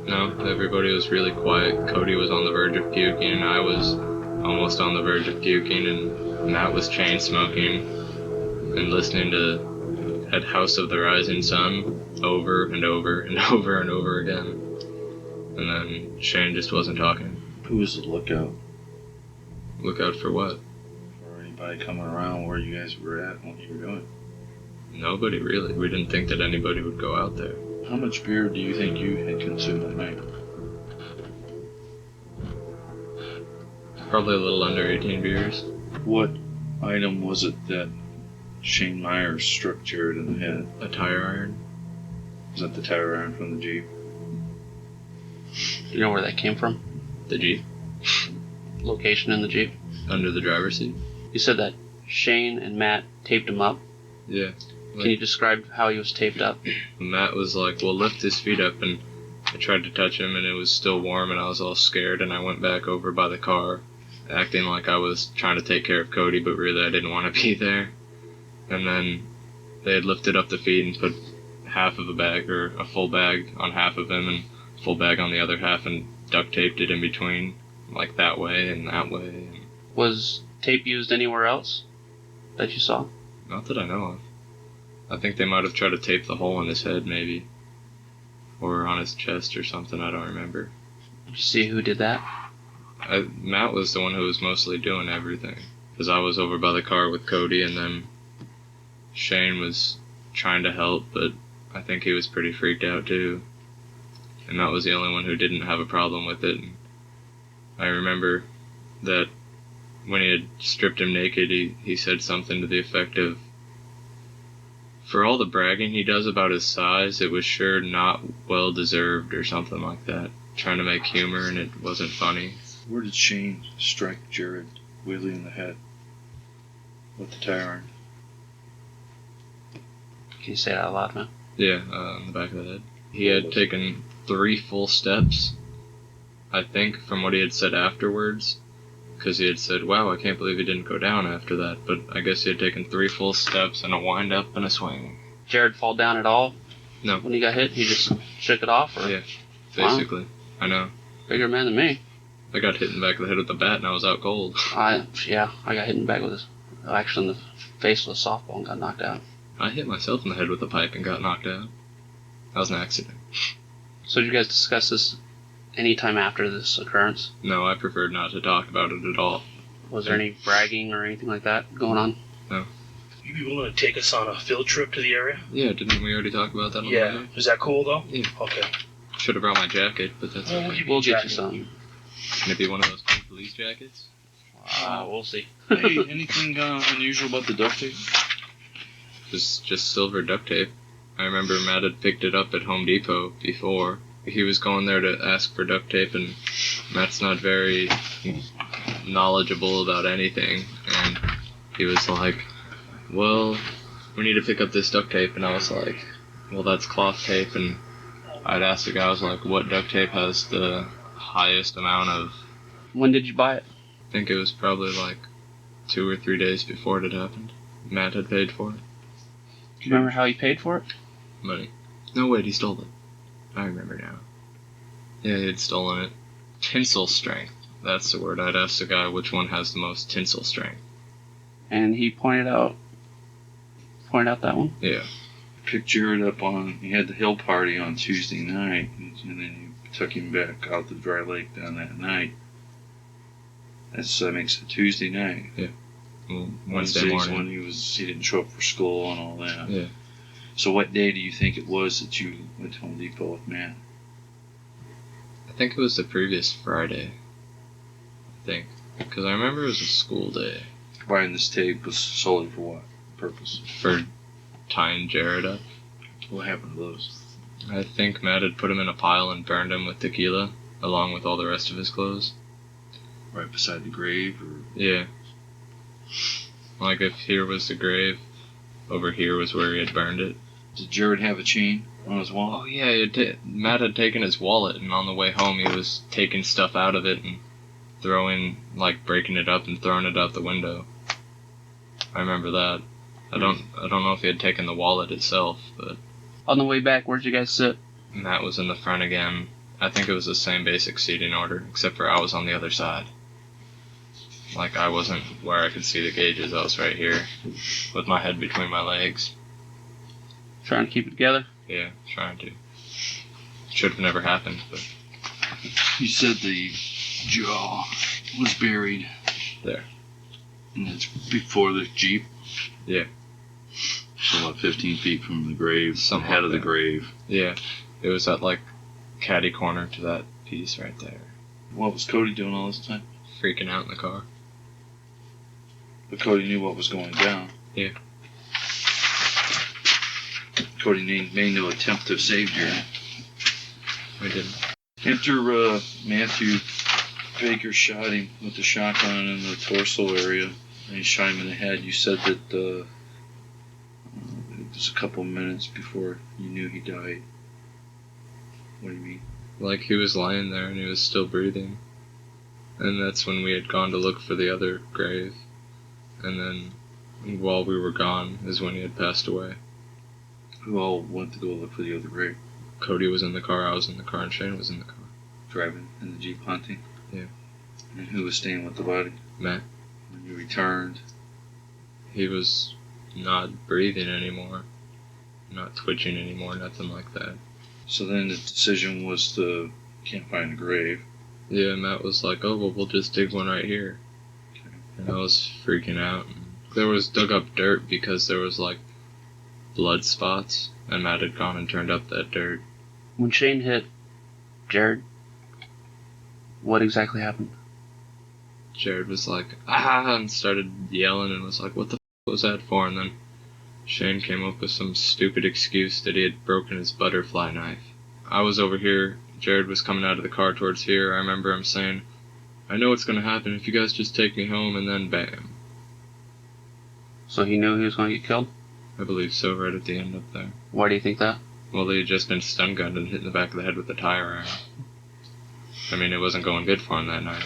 S4: No, everybody was really quiet. Cody was on the verge of puking, and I was almost on the verge of puking, and Matt was chain smoking and listening to At House of the Rising Sun over and over and over and over again. And then Shane just wasn't talking.
S6: Who was the lookout?
S4: Lookout for what?
S6: For anybody coming around where you guys were at and what you were doing?
S4: Nobody, really. We didn't think that anybody would go out there.
S6: How much beer do you think you had consumed that night?
S4: Probably a little under 18 beers.
S6: What item was it that Shane Myers struck Jared in the head?
S4: A tire iron.
S6: Was that the tire iron from the Jeep?
S5: You know where that came from?
S4: The Jeep.
S5: Location in the Jeep?
S4: Under the driver's seat.
S5: You said that Shane and Matt taped him up.
S4: Yeah.
S5: Can you describe how he was taped up?
S4: Matt was like, well, lift his feet up, and I tried to touch him, and it was still warm, and I was all scared, and I went back over by the car, acting like I was trying to take care of Cody, but really I didn't want to be there. And then they had lifted up the feet and put half of a bag, or a full bag on half of him, and full bag on the other half, and duct taped it in between, like that way and that way.
S5: Was tape used anywhere else that you saw?
S4: Not that I know of. I think they might have tried to tape the hole in his head, maybe. Or on his chest or something, I don't remember.
S5: Did you see who did that?
S4: Matt was the one who was mostly doing everything. Because I was over by the car with Cody, and then Shane was trying to help, but I think he was pretty freaked out too. And Matt was the only one who didn't have a problem with it. And I remember that when he had stripped him naked, he said something to the effect of, for all the bragging he does about his size, it was sure not well deserved or something like that. Trying to make humor, and it wasn't funny.
S6: Where did Shane strike Jared Whaley in the head with the tire iron?
S5: Can you say that out loud, man?
S4: Yeah, on the back of the head. He had taken 3 full steps, I think, from what he had said afterwards. Because he had said, wow, I can't believe he didn't go down after that. But I guess he had taken 3 full steps and a wind up and a swing.
S5: Jared fall down at all?
S4: No.
S5: When he got hit, he just shook it off? Or?
S4: Yeah, basically. Wow. I know.
S5: Bigger man than me.
S4: I got hit in the back of the head with a bat and I was out cold.
S5: I got hit in the back with actually in the face with a softball and got knocked out.
S4: I hit myself in the head with a pipe and got knocked out. That was an accident.
S5: So did you guys discuss this any time after this occurrence?
S4: No, I preferred not to talk about it at all.
S5: Was there any bragging or anything like that going on?
S4: No.
S1: You be willing to take us on a field trip to the area?
S4: Yeah, didn't we already talk about that on the
S1: Yeah.
S4: way?
S1: Is that cool, though?
S4: Yeah.
S1: Okay.
S4: Should have brought my jacket, but that's okay.
S5: We'll get you some.
S4: Can it be one of those pink police jackets?
S5: We'll see.
S6: Hey, anything unusual about the duct tape?
S4: Just silver duct tape. I remember Matt had picked it up at Home Depot before. He was going there to ask for duct tape, and Matt's not very knowledgeable about anything. And he was like, well, we need to pick up this duct tape. And I was like, well, that's cloth tape. And I'd asked the guy, I was like, what duct tape has the highest amount of...
S5: When did you buy it?
S4: I think it was probably like 2 or 3 days before it had happened. Matt had paid for it.
S5: Do you remember how he paid for it?
S4: Money. No, wait, he stole it. I remember now. Yeah, he had stolen it. Tinsel strength. That's the word. I'd asked the guy which one has the most tinsel strength.
S5: And he pointed out that one?
S4: Yeah.
S6: Picked Jared up on, he had the hill party on Tuesday night, and then you took him back out to Dry Lake down that night. That makes it Tuesday night.
S4: Yeah. Well, Wednesday
S6: Wednesday's
S4: morning.
S6: when he didn't show up for school and all that.
S4: Yeah.
S6: So what day do you think it was that you went to Home Depot with Matt?
S4: I think it was the previous Friday. I think. Because I remember it was a school day.
S6: Buying this tape was solely for what purpose?
S4: For tying Jared up.
S6: What happened to those?
S4: I think Matt had put him in a pile and burned him with tequila, along with all the rest of his clothes.
S6: Right beside the grave, or
S4: Yeah. Like if here was the grave, over here was where he had burned it.
S6: did Jared have a chain on his wall?
S4: Oh yeah, Matt had taken his wallet, and on the way home he was taking stuff out of it and breaking it up and throwing it out the window. I remember that. I don't know if he had taken the wallet itself, but
S5: On the way back, where'd you guys sit?
S4: Matt was in the front again. I think it was the same basic seating order, except for I was on the other side. Like, I wasn't where I could see the gauges, I was right here, with my head between my legs.
S5: Trying to keep it together?
S4: Yeah, trying to. Should have never happened, but
S6: You said the jaw was buried.
S4: There.
S6: And it's before the Jeep?
S4: Yeah.
S6: So about 15 feet from the grave,
S4: Something
S6: head
S4: like
S6: of the
S4: that.
S6: grave.
S4: Yeah, it was at, catty corner to that piece right there.
S6: What was Cody doing all this time?
S4: Freaking out in the car.
S6: But Cody knew what was going down.
S4: Yeah.
S6: Cody made no attempt to save Jared.
S4: We didn't.
S6: After Matthew Baker shot him with the shotgun in the torso area, and he shot him in the head, you said that it was a couple minutes before you knew he died. What do you mean?
S4: Like, he was lying there and he was still breathing. And that's when we had gone to look for the other grave. And then, while we were gone, is when he had passed away.
S6: Who all went to go look for the other grave?
S4: Cody was in the car, I was in the car, and Shane was in the car.
S6: Driving in the Jeep hunting?
S4: Yeah.
S6: And who was staying with the body?
S4: Matt.
S6: When you returned?
S4: He was not breathing anymore. Not twitching anymore, nothing like that.
S6: So then the decision was to can't find a grave.
S4: Yeah, Matt was like, oh, well, we'll just dig one right here.
S6: Okay.
S4: And I was freaking out. There was dug up dirt because there was, blood spots. And Matt had gone and turned up that dirt.
S5: When Shane hit Jared, what exactly happened?
S4: Jared was like, ah, and started yelling and was like, what the f*** was that for? And then Shane came up with some stupid excuse that he had broken his butterfly knife. I was over here. Jared was coming out of the car towards here. I remember him saying, I know what's going to happen if you guys just take me home, and then bam.
S5: So he knew he was going to get killed?
S4: I believe so, right at the end up there.
S5: Why do you think that?
S4: Well, he had just been stun gunned and hit in the back of the head with a tire iron. I mean, it wasn't going good for him that night.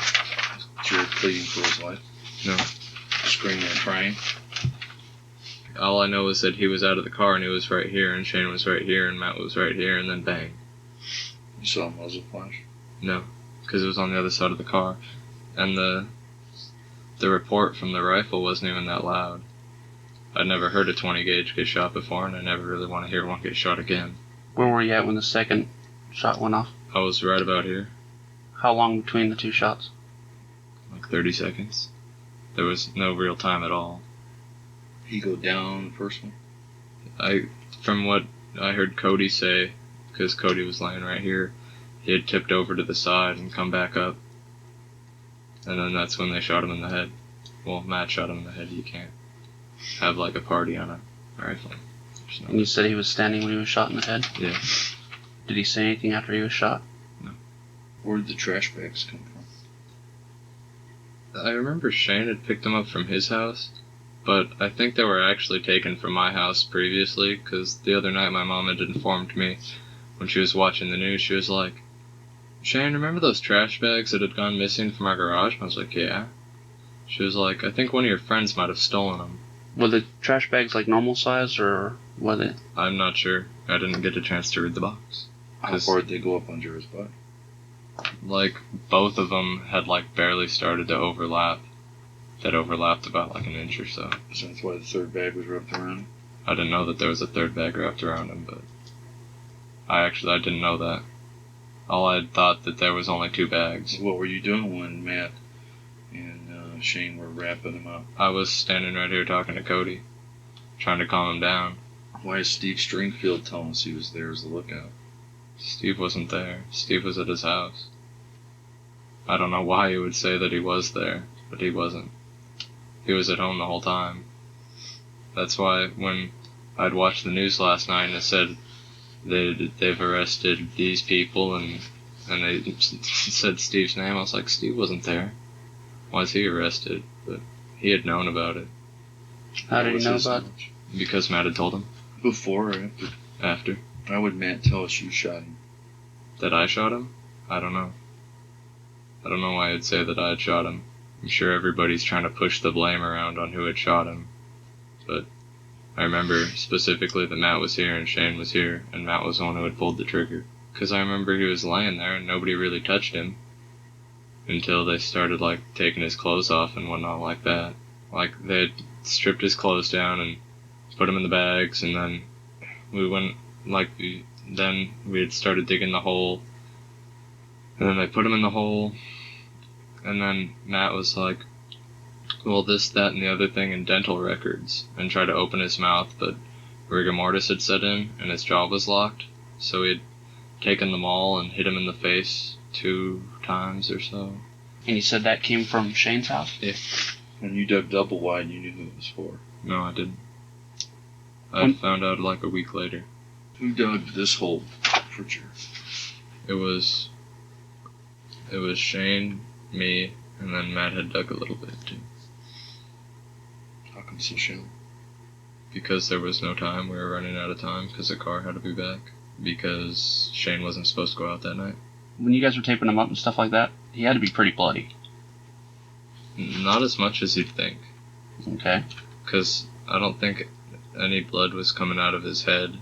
S6: Jared pleading for his life?
S4: No.
S6: Screaming and crying?
S4: All I know is that he was out of the car and he was right here, and Shane was right here, and Matt was right here, and then bang.
S6: You saw a muzzle flash?
S4: No, because it was on the other side of the car. And the report from the rifle wasn't even that loud. I'd never heard a 20 gauge get shot before, and I never really want to hear one get shot again.
S5: Where were you at when the second shot went off?
S4: I was right about here.
S5: How long between the two shots?
S4: 30 seconds. There was no real time at all.
S6: He go down the first one?
S4: From what I heard Cody say, because Cody was laying right here, he had tipped over to the side and come back up. And then that's when they shot him in the head. Well, Matt shot him in the head. You can't have like a party on a rifle.
S5: And you said he was standing when he was shot in the head?
S4: Yeah.
S5: Did he say anything after he was shot?
S4: No.
S6: Where did the trash bags come from?
S4: I remember Shane had picked them up from his house, but I think they were actually taken from my house previously, because the other night my mom had informed me when she was watching the news, she was like, Shane, remember those trash bags that had gone missing from our garage? I was like, yeah. She was like, I think one of your friends might have stolen them.
S5: Were the trash bags like normal size, or were they?
S4: I'm not sure. I didn't get a chance to read the box.
S6: How far did they go up under his butt?
S4: Like, both of them had like barely started to overlap. That overlapped about like an inch or so.
S6: So that's why the third bag was wrapped around him?
S4: I didn't know that there was a third bag wrapped around him, but I didn't know that. All I had thought that there was only 2 bags.
S6: What were you doing when Matt and Shane were wrapping him up?
S4: I was standing right here talking to Cody, trying to calm him down.
S6: Why is Steve Stringfield telling us he was there as the lookout?
S4: Steve wasn't there. Steve was at his house. I don't know why he would say that he was there, but he wasn't. He was at home the whole time. That's why when I'd watched the news last night and it said they've arrested these people and they said Steve's name, I was like, Steve wasn't there. Why is he arrested? But he had known about it.
S5: How did he know about it?
S4: Because Matt had told him.
S6: Before or after?
S4: After.
S6: Why would Matt tell us you shot him?
S4: That I shot him? I don't know. I don't know why I'd say that I had shot him. I'm sure everybody's trying to push the blame around on who had shot him. But I remember specifically that Matt was here and Shane was here, and Matt was the one who had pulled the trigger. Because I remember he was laying there and nobody really touched him until they started like taking his clothes off and whatnot like that. Like they had stripped his clothes down and put him in the bags, and then we went then we had started digging the hole, and then they put him in the hole, and then Matt was like, well, this, that, and the other thing in dental records, and tried to open his mouth, but rigor mortis had set in, and his jaw was locked, so he had taken the maul and hit him in the face 2 times or so.
S5: And you said that came from Shane's house?
S4: Yeah.
S6: When you dug double wide, you knew who it was for.
S4: No, I didn't. I found out like a week later.
S6: Who dug this hole for Jared?
S4: It was Shane, me, and then Matt had dug a little bit too.
S6: How come so shallow?
S4: Because there was no time. We were running out of time because the car had to be back. Because Shane wasn't supposed to go out that night.
S5: When you guys were taping him up and stuff like that, he had to be pretty bloody.
S4: Not as much as you'd think.
S5: Okay.
S4: Because I don't think any blood was coming out of his head,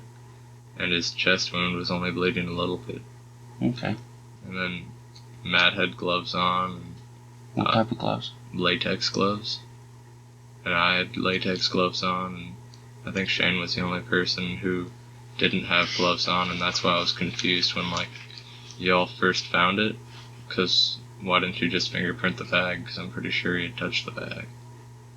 S4: and his chest wound was only bleeding a little bit.
S5: Okay.
S4: And then Matt had gloves on.
S5: What type of gloves?
S4: Latex gloves. And I had latex gloves on, and I think Shane was the only person who didn't have gloves on, and that's why I was confused when, like, y'all first found it, because why didn't you just fingerprint the bag, because I'm pretty sure he had touched the bag.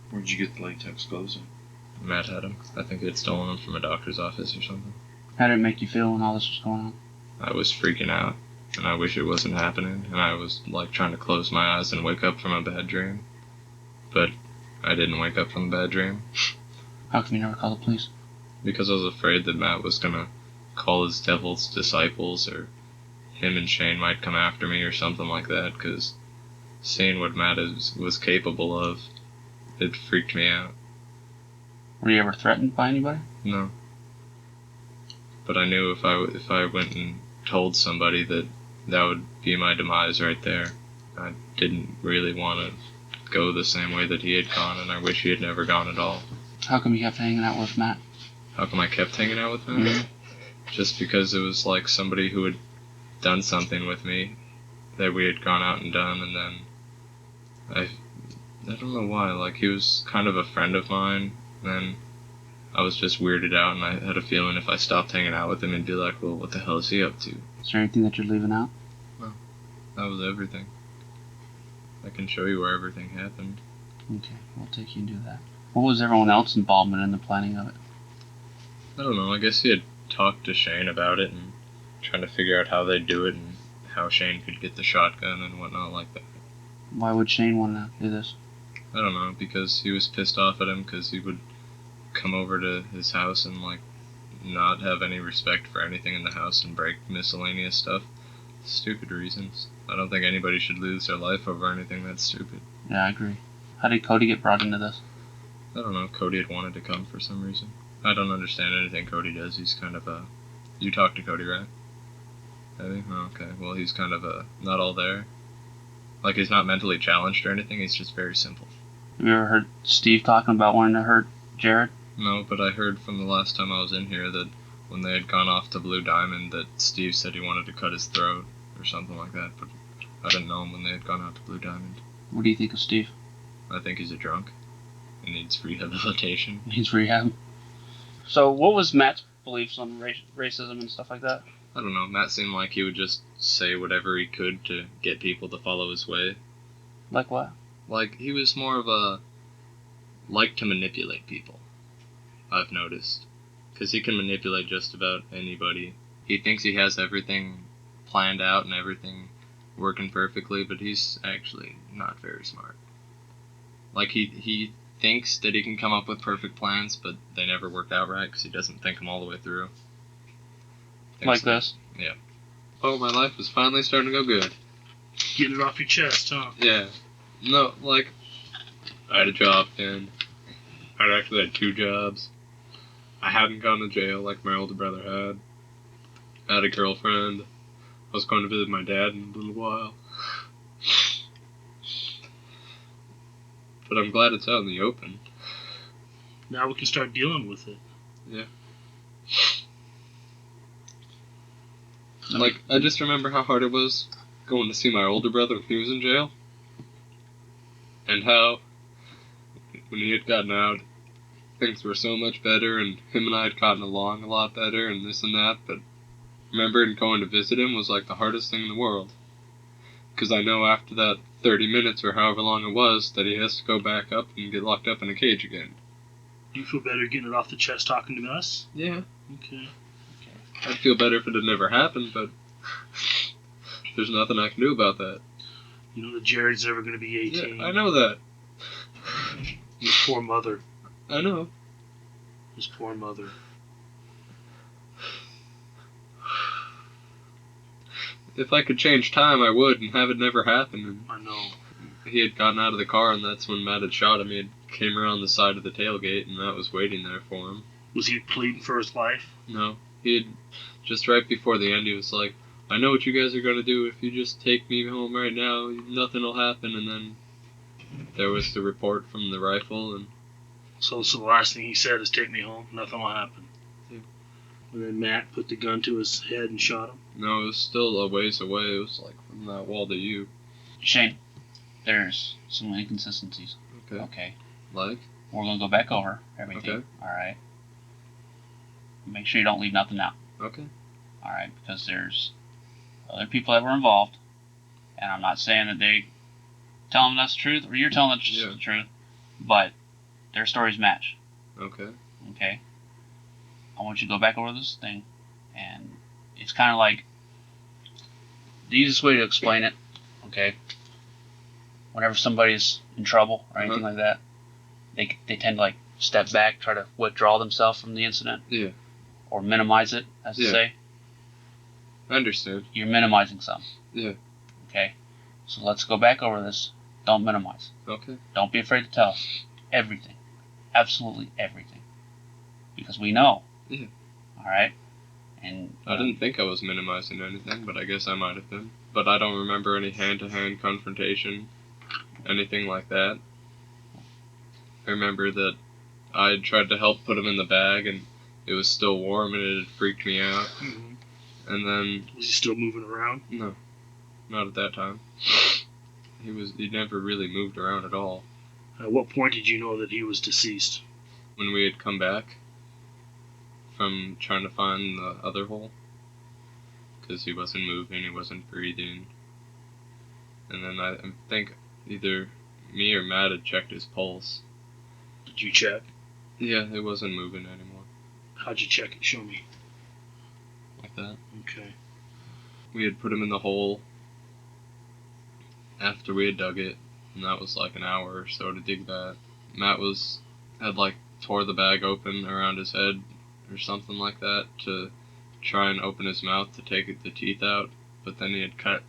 S6: Where'd you get the latex gloves in?
S4: Matt had them. I think he had stolen them from a doctor's office or something.
S5: How did it make you feel when all this was going on?
S4: I was freaking out, and I wish it wasn't happening, and I was, like, trying to close my eyes and wake up from a bad dream. But I didn't wake up from a bad dream.
S5: How come you never called the police?
S4: Because I was afraid that Matt was gonna call his devil's disciples, or him and Shane might come after me or something like that, because seeing what Matt was capable of, it freaked me out.
S5: Were you ever threatened by anybody?
S4: No. But I knew if I went and told somebody that would be my demise right there. I didn't really want to go the same way that he had gone, and I wish he had never gone at all.
S5: How come you kept hanging out with Matt?
S4: How come I kept hanging out with him?
S5: Mm-hmm.
S4: Just because it was like somebody who had done something with me that we had gone out and done, and then I don't know why, like he was kind of a friend of mine, and then I was just weirded out, and I had a feeling if I stopped hanging out with him, he'd be like, well, what the hell is he up to?
S5: Is there anything that you're leaving out?
S4: No, that was everything. I can show you where everything happened.
S5: Okay, we'll take you to do that. What was everyone else's involvement in the planning of it?
S4: I don't know. I guess he had talked to Shane about it and trying to figure out how they'd do it and how Shane could get the shotgun and whatnot like that.
S5: Why would Shane want to do this?
S4: I don't know, because he was pissed off at him because he would come over to his house and, like, not have any respect for anything in the house and break miscellaneous stuff. Stupid reasons. I don't think anybody should lose their life over anything that's stupid.
S5: Yeah, I agree. How did Cody get brought into this?
S4: I don't know. Cody had wanted to come for some reason. I don't understand anything Cody does. He's kind of a... You talked to Cody, right? Have you? Oh, okay. Well, he's kind of a... Not all there. Like, he's not mentally challenged or anything. He's just very simple.
S5: Have you ever heard Steve talking about wanting to hurt Jared?
S4: No, but I heard from the last time I was in here that when they had gone off to Blue Diamond that Steve said he wanted to cut his throat or something like that, but I didn't know him when they had gone out to Blue Diamond.
S5: What do you think of Steve?
S4: I think he's a drunk. He needs rehabilitation.
S5: He's rehab. So what was Matt's beliefs on racism and stuff like that?
S4: I don't know. Matt seemed like he would just say whatever he could to get people to follow his way.
S5: Like what?
S4: Like, he was more of a... like to manipulate people, I've noticed. Because he can manipulate just about anybody. He thinks he has everything planned out and everything working perfectly, but he's actually not very smart. Like, he thinks that he can come up with perfect plans, but they never worked out right because he doesn't think them all the way through.
S5: Like this?
S4: Yeah. Oh, my life is finally starting to go good.
S1: Getting it off your chest, huh?
S4: Yeah. No, like, I had a job, and I'd actually had 2 jobs. I hadn't gone to jail like my older brother had. I had a girlfriend. I was going to visit my dad in a little while. But I'm glad it's out in the open.
S1: Now we can start dealing with it.
S4: Yeah. Like, I just remember how hard it was going to see my older brother when he was in jail. And how, when he had gotten out, things were so much better, and him and I had gotten along a lot better, and this and that, but remembering going to visit him was like the hardest thing in the world. Because I know after that 30 minutes or however long it was, that he has to go back up and get locked up in a cage again.
S1: Do you feel better getting it off the chest talking to us?
S4: Yeah.
S1: Okay.
S4: I'd feel better if it had never happened, but there's nothing I can do about that.
S1: You know that Jared's never going to be 18.
S4: Yeah, I know that.
S1: His poor mother.
S4: I know.
S1: His poor mother.
S4: If I could change time, I would, and have it never happen. And
S1: I know.
S4: he had gotten out of the car, and that's when Matt had shot him. He had came around the side of the tailgate, and Matt was waiting there for him.
S1: Was he pleading for his life?
S4: No. He had, just right before the end, he was like, I know what you guys are going to do. If you just take me home right now, nothing will happen. And then there was the report from the rifle, and...
S1: So the last thing he said is, take me home, nothing will happen.
S4: Yeah.
S1: And then Matt put the gun to his head and shot him?
S4: No, it was still a ways away. It was like from that wall to you.
S5: Shane, there's some inconsistencies.
S4: Okay.
S5: Okay.
S4: Like?
S5: We're going to go back over everything.
S4: Okay.
S5: Alright. Make sure you don't leave nothing out.
S4: Okay.
S5: Alright, because there's other people that were involved, and I'm not saying that they telling us the truth or you're telling us the truth, but their stories match.
S4: Okay.
S5: Okay? I want you to go back over this thing, and it's kind of like the easiest way to explain it, okay? Whenever somebody's in trouble or anything like that, they tend to like step back, try to withdraw themselves from the incident.
S4: Yeah.
S5: Or minimize it, as to say.
S4: I understand.
S5: You're minimizing something.
S4: Yeah.
S5: Okay? So let's go back over this. Don't minimize.
S4: Okay.
S5: Don't be afraid to tell us everything. Absolutely everything. Because we know.
S4: Yeah.
S5: Alright? And
S4: I didn't think I was minimizing anything, but I guess I might have been. But I don't remember any hand-to-hand confrontation, anything like that. I remember that I had tried to help put him in the bag, and it was still warm, and it had freaked me out.
S1: Mm-hmm.
S4: And then...
S1: Was he still moving around?
S4: No. Not at that time. He never really moved around at all.
S1: At what point did you know that he was deceased?
S4: When we had come back from trying to find the other hole. Because he wasn't moving, he wasn't breathing. And then I think either me or Matt had checked his pulse.
S1: Did you check?
S4: Yeah, it wasn't moving anymore.
S1: How'd you check it? Show me.
S4: Like that.
S1: Okay.
S4: We had put him in the hole after we had dug it, and that was like an hour or so to dig that. Matt had like tore the bag open around his head or something like that to try and open his mouth to take the teeth out, but then he had cut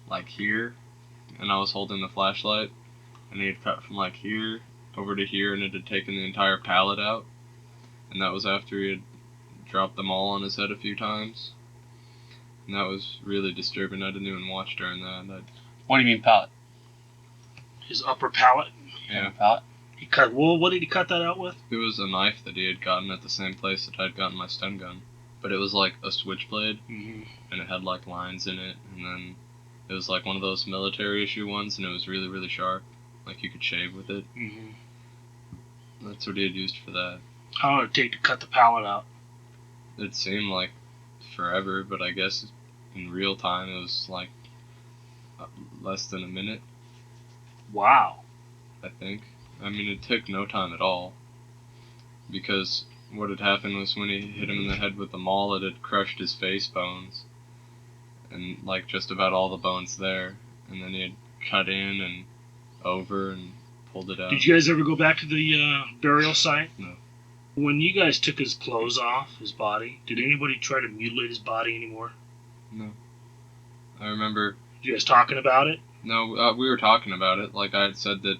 S4: like here, and I was holding the flashlight, and he had cut from like here over to here, and it had taken the entire palate out, and that was after he had dropped them all on his head a few times, and that was really disturbing. I didn't even watch during that.
S5: What do you mean palate?
S1: His upper palate.
S4: Yeah.
S5: Palate?
S1: He cut. Well, what did he cut that out with?
S4: It was a knife that he had gotten at the same place that I'd gotten my stun gun. But it was like a switchblade, and it had like lines in it, and then it was like one of those military issue ones, and it was really, really sharp. Like you could shave with it. That's what he had used for that.
S1: How long did it take to cut the palate out?
S4: It seemed like forever, but I guess in real time it was like less than a minute.
S1: Wow.
S4: I think. I mean, it took no time at all. Because what had happened was when he hit him in the head with the maul, it had crushed his face bones. And, like, just about all the bones there. And then he had cut in and over and pulled it out.
S1: Did you guys ever go back to the burial site?
S4: No.
S1: When you guys took his clothes off, his body, did anybody try to mutilate his body anymore?
S4: No. I remember...
S1: You guys talking about it?
S4: No, we were talking about it. Like, I had said that,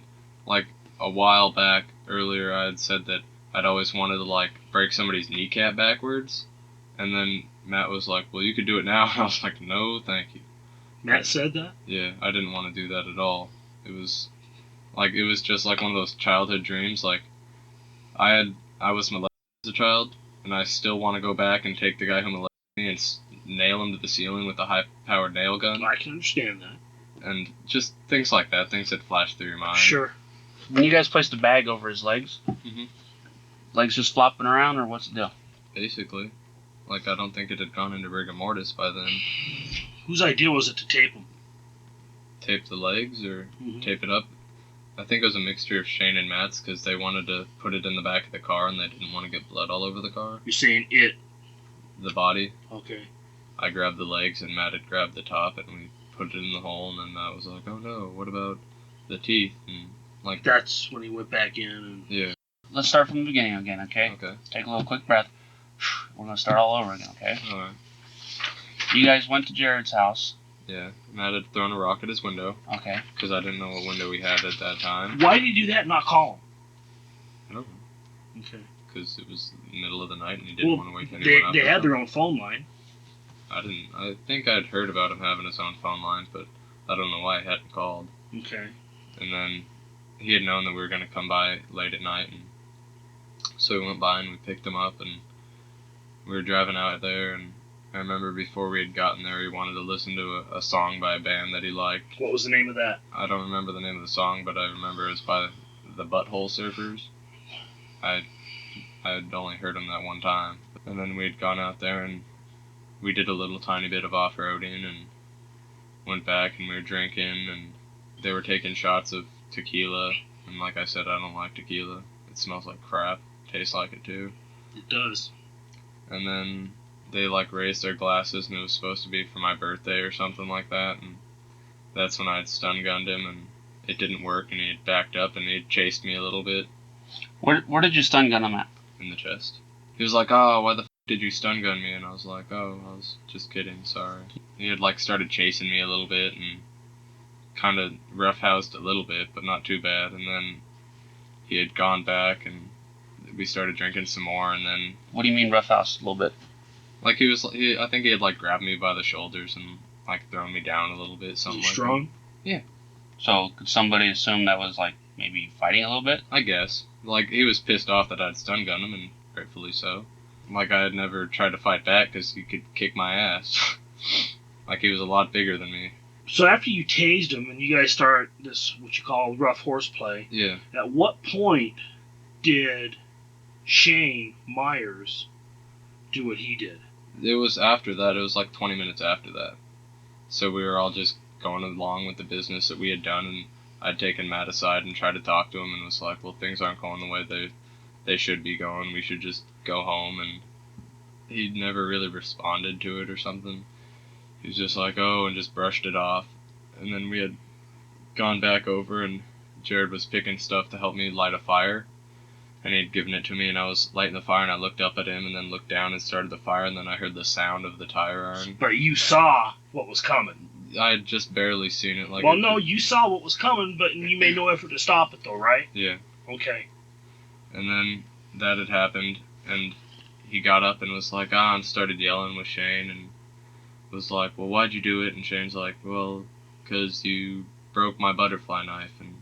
S4: like, a while back, earlier, I had said that I'd always wanted to, like, break somebody's kneecap backwards. And then Matt was like, well, you could do it now. And I was like, no, thank you.
S1: Matt said that?
S4: Yeah, I didn't want to do that at all. It was just like one of those childhood dreams. Like, I was molested as a child, and I still want to go back and take the guy who molested me and nail him to the ceiling with a high-powered nail gun.
S1: I can understand that.
S4: And just things like that, things that flash through your mind.
S1: Sure.
S5: When you guys placed the bag over his legs, legs just flopping around, or what's the deal?
S4: Basically. Like, I don't think it had gone into rigor mortis by then.
S1: Whose idea was it to tape him?
S4: Tape the legs, or tape it up? I think it was a mixture of Shane and Matt's, because they wanted to put it in the back of the car, and they didn't want to get blood all over the car.
S1: You're saying it?
S4: The body.
S1: Okay.
S4: I grabbed the legs, and Matt had grabbed the top, and we put it in the hole, and then Matt was like, oh no, what about the teeth? And like,
S1: that's when he went back in. And...
S4: Yeah.
S5: Let's start from the beginning again, okay?
S4: Okay.
S5: Take a little quick breath. We're going to start all over again, okay?
S4: Alright.
S5: You guys went to Jared's house.
S4: Yeah. Matt had thrown a rock at his window.
S5: Okay.
S4: Because I didn't know what window we had at that time.
S1: Why did you do that and not call him?
S4: I don't know.
S1: Okay.
S4: Because it was the middle of the night, and he didn't want to wake anyone up.
S1: They had their own phone line.
S4: I think I'd heard about him having his own phone line, but I don't know why he hadn't called.
S1: Okay.
S4: And then he had known that we were going to come by late at night, and so we went by and we picked him up, and we were driving out there, and I remember before we had gotten there, he wanted to listen to a song by a band that he liked.
S1: What was the name of that?
S4: I don't remember the name of the song, but I remember it was by the Butthole Surfers. I had only heard them that one time. And then we had gone out there, and we did a little tiny bit of off-roading, and went back, and we were drinking, and they were taking shots of tequila, and like I said, I don't like tequila. It smells like crap. Tastes like it too.
S1: It does.
S4: And then they like raised their glasses, and it was supposed to be for my birthday or something like that, and that's when I had stun gunned him, and it didn't work, and he had backed up, and he had chased me a little bit.
S5: Where did you stun gun him at?
S4: In the chest. He was like, oh, why the f*** did you stun gun me? And I was like, oh, I was just kidding, sorry. He had like started chasing me a little bit, and kind of roughhoused a little bit, but not too bad, and then he had gone back, and we started drinking some more, and then...
S5: What do you mean roughhouse a little bit?
S4: Like I think he had like grabbed me by the shoulders and like thrown me down a little bit, something like
S1: strong?
S4: That. Yeah.
S5: So could somebody assume that was like maybe fighting a little bit?
S4: I guess. Like he was pissed off that I'd stun gunned him, and rightfully so. Like I had never tried to fight back because he could kick my ass. Like he was a lot bigger than me.
S1: So after you tased him and you guys start this, what you call rough horseplay,
S4: yeah.
S1: At what point did Shane Myers do what he did?
S4: It was after that. It was like 20 minutes after that. So we were all just going along with the business that we had done, and I'd taken Matt aside and tried to talk to him and was like, well, things aren't going the way they should be going. We should just go home. And he never really responded to it or something. He was just like, oh, and just brushed it off. And then we had gone back over, and Jared was picking stuff to help me light a fire. And he'd given it to me, and I was lighting the fire, and I looked up at him, and then looked down and started the fire, and then I heard the sound of the tire iron.
S1: But you saw what was coming.
S4: I had just barely seen it.
S1: Well, no, you saw what was coming, but you made no effort to stop it, though, right?
S4: Yeah.
S1: Okay.
S4: And then that had happened, and he got up and was like, and started yelling with Shane, and was like, well, why'd you do it? And Shane's like, well, because you broke my butterfly knife, and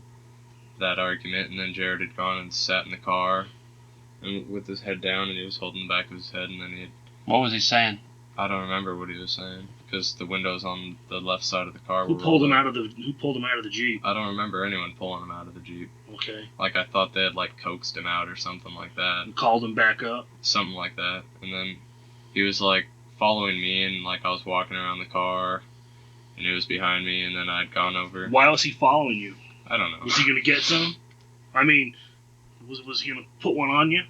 S4: that argument. And then Jared had gone and sat in the car and with his head down, and he was holding the back of his head, and then he had...
S5: What was he saying?
S4: I don't remember what he was saying, because the windows on the left side of the car
S1: Who
S4: were
S1: pulled him
S4: rolled
S1: out of the Jeep?
S4: I don't remember anyone pulling him out of the Jeep.
S1: Okay.
S4: Like, I thought they had, like, coaxed him out or something like that.
S1: And called him back up?
S4: Something like that. And then he was, like, following me, and, like, I was walking around the car, and he was behind me, and then I'd gone over.
S1: Why was he following you?
S4: I don't know.
S1: Was he going to get some? I mean, was he going to put one on you?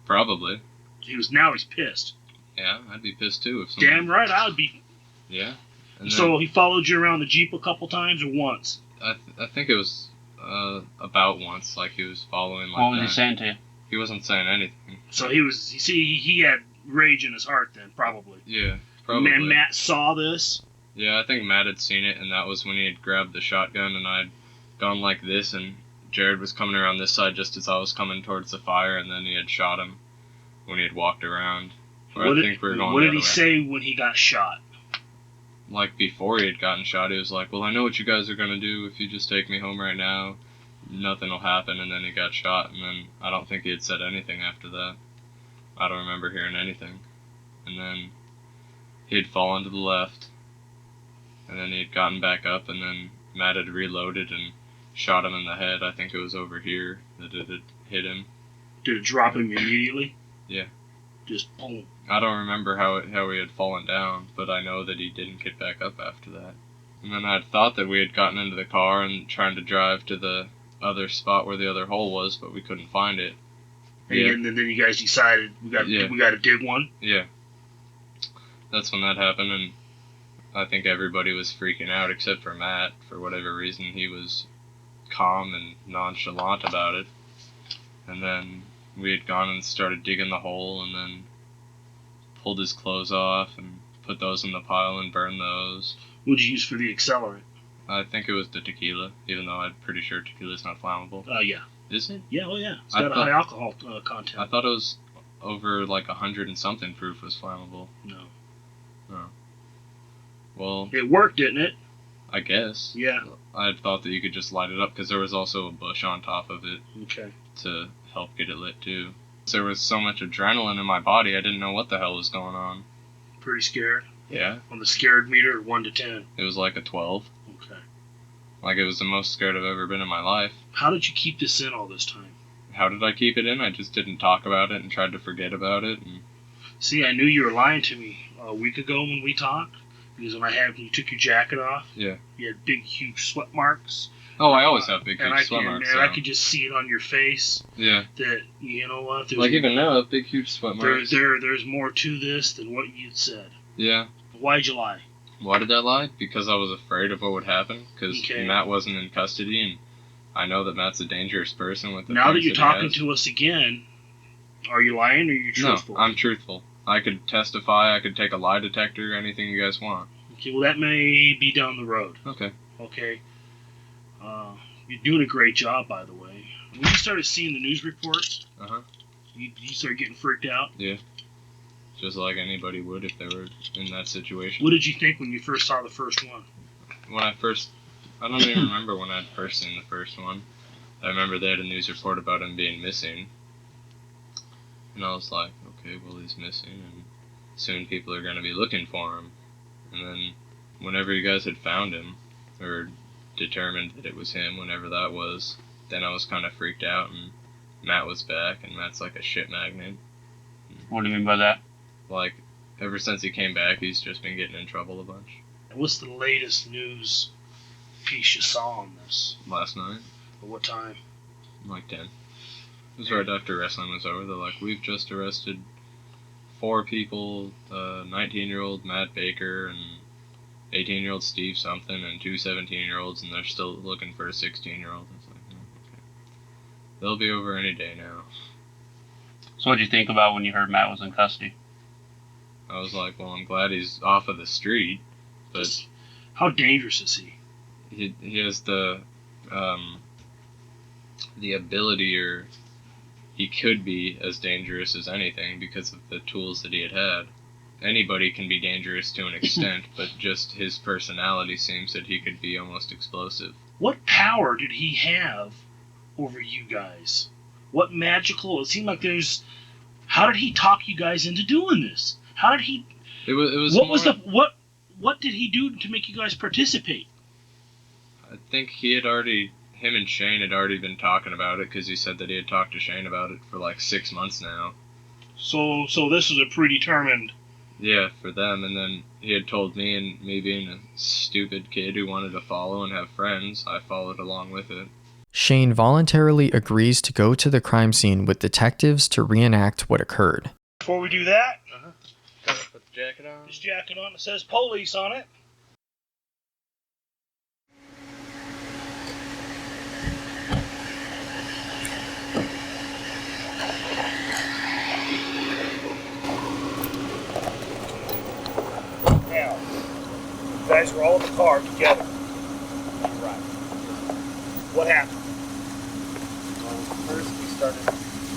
S4: Probably.
S1: Now he's pissed.
S4: Yeah, I'd be pissed too if someone...
S1: Damn right, I would be.
S4: Yeah. And
S1: so he followed you around the Jeep a couple times or once?
S4: I think it was about once, like he was following like
S5: What was
S4: that.
S5: he saying to you?
S4: He wasn't saying anything.
S1: So he had rage in his heart then, probably.
S4: Yeah, probably.
S1: And Matt saw this?
S4: Yeah, I think Matt had seen it, and that was when he had grabbed the shotgun, and I'd gone like this, and Jared was coming around this side just as I was coming towards the fire, and then he had shot him when he had walked around.
S1: What did he say when he got shot?
S4: Like, before he had gotten shot, he was like, well, I know what you guys are going to do. If you just take me home right now, nothing will happen. And then he got shot, and then I don't think he had said anything after that. I don't remember hearing anything. And then he had fallen to the left, and then he had gotten back up, and then Matt had reloaded and shot him in the head. I think it was over here that it had hit him.
S1: Did it drop him immediately?
S4: Yeah.
S1: Just boom.
S4: I don't remember how he had fallen down, but I know that he didn't get back up after that. And then I had thought that we had gotten into the car and trying to drive to the other spot where the other hole was, but we couldn't find it.
S1: And then you guys decided we got to dig one?
S4: Yeah. That's when that happened, and I think everybody was freaking out except for Matt. For whatever reason, he was calm and nonchalant about it. And then we had gone and started digging the hole, and then pulled his clothes off and put those in the pile and burned those.
S1: What did you use for the accelerant?
S4: I think it was the tequila, even though I'm pretty sure tequila's not flammable.
S1: Yeah.
S4: Is it?
S1: Yeah, oh yeah. It's got a high alcohol content.
S4: I thought it was over like 100 and something proof was flammable.
S1: No.
S4: Oh. Well...
S1: It worked, didn't it?
S4: I guess.
S1: Yeah.
S4: I had thought that you could just light it up, because there was also a bush on top of it.
S1: Okay.
S4: To help get it lit too. There was so much adrenaline in my body, I didn't know what the hell was going on.
S1: Pretty scared?
S4: Yeah.
S1: On the scared meter, 1 to 10?
S4: It was like a 12.
S1: Okay.
S4: Like, it was the most scared I've ever been in my life.
S1: How did you keep this in all this time?
S4: How did I keep it in? I just didn't talk about it and tried to forget about it. And...
S1: See, I knew you were lying to me a week ago when we talked, because when you took your jacket off,
S4: yeah,
S1: you had big, huge sweat marks.
S4: Oh, I always have big, huge sweat marks.
S1: And I could just see it on your face.
S4: Yeah.
S1: That, you know what?
S4: Like, even now, I have big, huge sweat marks.
S1: There's more to this than what you'd said.
S4: Yeah.
S1: But why'd you lie?
S4: Why did I lie? Because I was afraid of what would happen. Because Matt wasn't in custody, and I know that Matt's a dangerous person with the
S1: Now that you're talking to us again, are you lying or are you truthful?
S4: No, I'm truthful. I could testify, I could take a lie detector, anything you guys want.
S1: Okay, well, that may be down the road.
S4: Okay.
S1: Okay. You're doing a great job, by the way. When you started seeing the news reports, you started getting freaked out?
S4: Yeah. Just like anybody would if they were in that situation.
S1: What did you think when you first saw the first one?
S4: I don't even remember when I'd first seen the first one. I remember they had a news report about him being missing. And I was like, okay, well, he's missing, and soon people are going to be looking for him. And then whenever you guys had found him, or determined that it was him, whenever that was, then I was kind of freaked out, and Matt was back, and Matt's like a shit magnet.
S5: What do you mean by that?
S4: Like, ever since he came back, he's just been getting in trouble a bunch.
S1: What's the latest news piece you saw on this?
S4: Last night,
S1: At what time?
S4: like 10. It was right after wrestling was over. They're like, we've just arrested 4 people, 19-year-old Matt Baker and 18-year-old Steve something and 2 17-year-olds, and they're still looking for a 16-year-old. It's like, oh, okay. They'll be over any day now.
S5: So what'd you think about when you heard Matt was in custody?
S4: I was like, well, I'm glad he's off of the street, but
S1: How dangerous is he?
S4: he has the ability, or he could be as dangerous as anything because of the tools that he had. Anybody can be dangerous to an extent, but just his personality seems that he could be almost explosive.
S1: What power did he have over you guys? What magical? It seemed like there's. How did he talk you guys into doing this? How did he?
S4: It was.
S1: What was the what? What did he do to make you guys participate?
S4: I think him and Shane had already been talking about it, because he said that he had talked to Shane about it for like 6 months now.
S1: So this was a predetermined.
S4: Yeah, for them, and then he had told me, and me being a stupid kid who wanted to follow and have friends, I followed along with it.
S2: Shane voluntarily agrees to go to the crime scene with detectives to reenact what occurred.
S1: Before we do that,
S4: Put the jacket on.
S1: this jacket on. It says police on it. Now, you guys were all in the car together. Right. What happened?
S7: Well, first we started,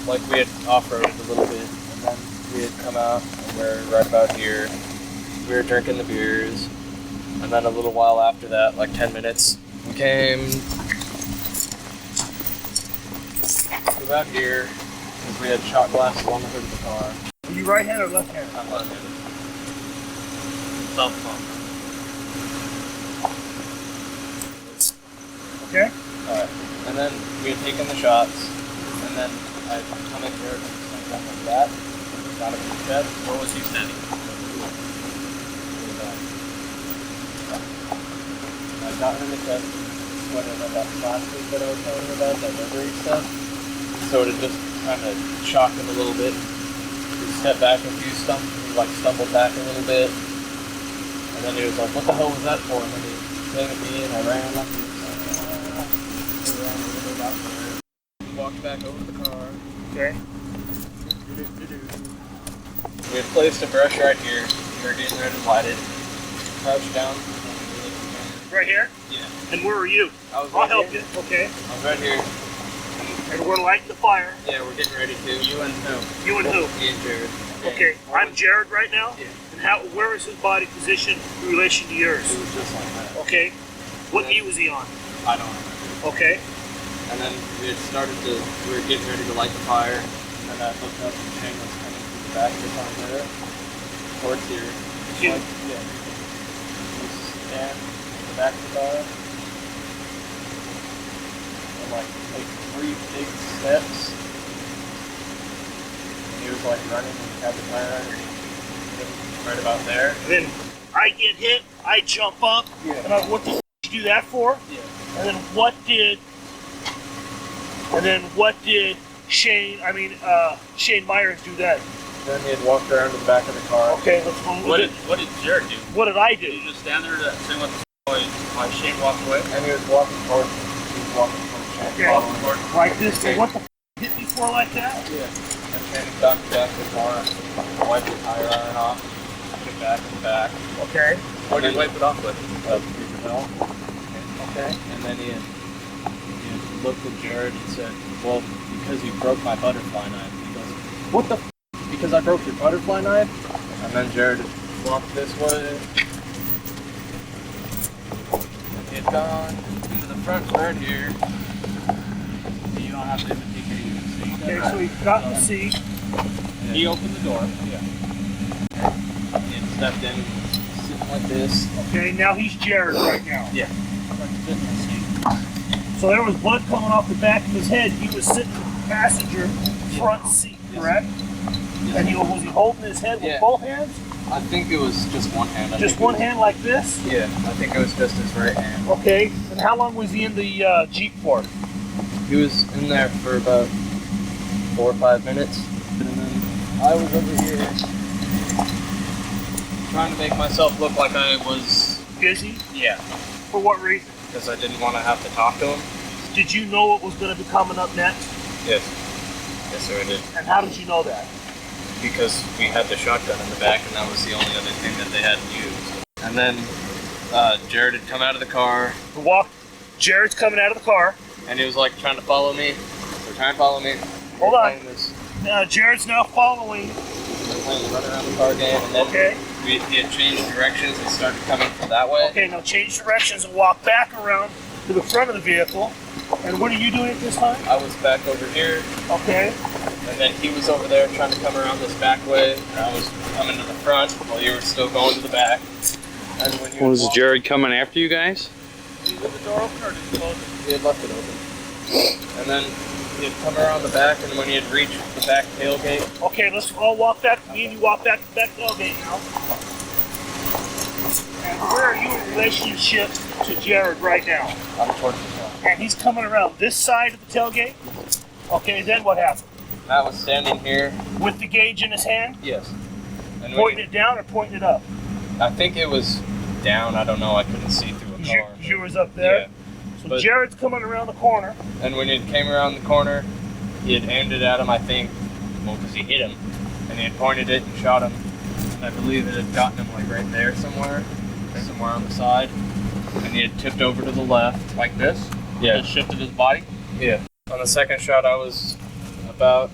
S7: like we had off-roaded a little bit, and then we had come out, and we're right about here. We were drinking the beers, and then a little while after that, like 10 minutes, we came to about here, because we had shot glasses on the hood of the car.
S1: Are you right-handed or left-handed?
S7: I'm left-handed. Self-pump.
S1: Okay.
S7: Alright, and then we had taken the shots, and then I come in here and something like that, got him in the chest. What was he standing? I got him in the chest, sweating on that plastic that I was telling you about, that rubbery stuff. So it had just kind of shocked him a little bit. He stepped back a few stumps, he like stumbled back a little bit. And then he was like, what the hell was that for? And then he came at me and I ran up and he walked back over to the car.
S1: Okay.
S7: We had placed a brush right here. We were getting ready to light it. Crouched down.
S1: Right here?
S7: Yeah.
S1: And where are you?
S7: I was
S1: I'll
S7: right
S1: help
S7: here.
S1: you. Okay.
S7: I was right here.
S1: And we're lighting the fire.
S7: Yeah, we're getting ready to. You and who?
S1: You and who?
S7: Me and Jared.
S1: Okay. I'm Jared right now.
S7: Yeah.
S1: And where is his body positioned in relation to yours?
S7: It was just like that.
S1: Okay. What knee was he on?
S7: I don't know.
S1: Okay.
S7: And then we were getting ready to light the fire. And then I looked up and Shane was coming through the back just on there. Towards here.
S1: You?
S7: Like, yeah. He stand at the back of the car. And like take 3 big steps. And he was like running and had the fire underneath. Right about there.
S1: And then I get hit. I jump up.
S7: Yeah.
S1: And what the did you do that for?
S7: Yeah.
S1: And then what did Shane Myers do then?
S7: Then he had walked around to the back of the car.
S1: Okay, let's go.
S5: What did Jared do?
S1: What did I do?
S5: Did you just stand there saying what the boy while Shane walked away?
S7: And he was walking towards me. He was walking towards Shane.
S1: Okay.
S7: Following towards me.
S1: Like this. So what the hit me for like that?
S7: Yeah. And Shane got me back to the car, wiped the tire iron off, took it back in the back.
S1: Okay.
S7: What did you wipe it off with? Paper towel. Okay. And then he had looked at Jared and said, well, because you broke my butterfly knife. He goes, what the f***? Because I broke your butterfly knife? And then Jared walked this way. And he had gone into the front right here.
S5: You don't have to even take it even see.
S1: Okay, so he got in the seat.
S7: He opened the door. Yeah. He had stepped in, sitting like this.
S1: Okay, now he's Jared right now.
S7: Yeah.
S1: So there was blood coming off the back of his head. He was sitting in the passenger front seat, correct? And was he holding his head with both hands?
S7: I think it was just one hand.
S1: Just one hand like this?
S7: Yeah, I think it was just his right hand.
S1: Okay. And how long was he in the Jeep for?
S7: He was in there for about 4 or 5 minutes. And then I was over here trying to make myself look like I was
S1: busy?
S7: Yeah.
S1: For what reason?
S7: Because I didn't want to have to talk to him.
S1: Did you know what was going to be coming up next?
S7: Yes. Yes, sir, I did.
S1: And how did you know that?
S7: Because we had the shotgun in the back, and that was the only other thing that they hadn't used. And then Jared had come out of the car.
S1: Jared's coming out of the car.
S7: And he was like trying to follow me. Or trying to follow me.
S1: Hold on. Jared's now following.
S7: We're playing the run around the car game, and then he had changed directions and started coming from that way.
S1: Okay, now change directions and walk back around to the front of the vehicle. And what are you doing at this time?
S7: I was back over here.
S1: Okay.
S7: And then he was over there trying to come around this back way. And I was coming to the front while you were still going to the back. And when you
S6: Was Jared coming after you guys?
S1: Did you leave the door open or did you close it?
S7: He had left it open. And then he had come around the back, and when he had reached the back tailgate.
S1: Okay, let's all walk back. Me and you walk back to the back tailgate now. And where are you in relationship to Jared right now?
S7: I'm towards the front.
S1: And he's coming around this side of the tailgate? Okay, then what happened?
S7: Matt was standing here.
S1: With the gauge in his hand?
S7: Yes. And
S1: pointing it down or pointing it up?
S7: I think it was down. I don't know. I couldn't see through a car.
S1: You was up there?
S7: Yeah.
S1: So Jared's coming around the corner.
S7: And when he came around the corner, he had aimed it at him, I think, well, because he hit him. And he had pointed it and shot him. And I believe it had gotten him like right there somewhere on the side. And he had tipped over to the left.
S5: Like this?
S7: Yeah.
S5: Just shifted his body?
S7: Yeah. On the second shot, I was about,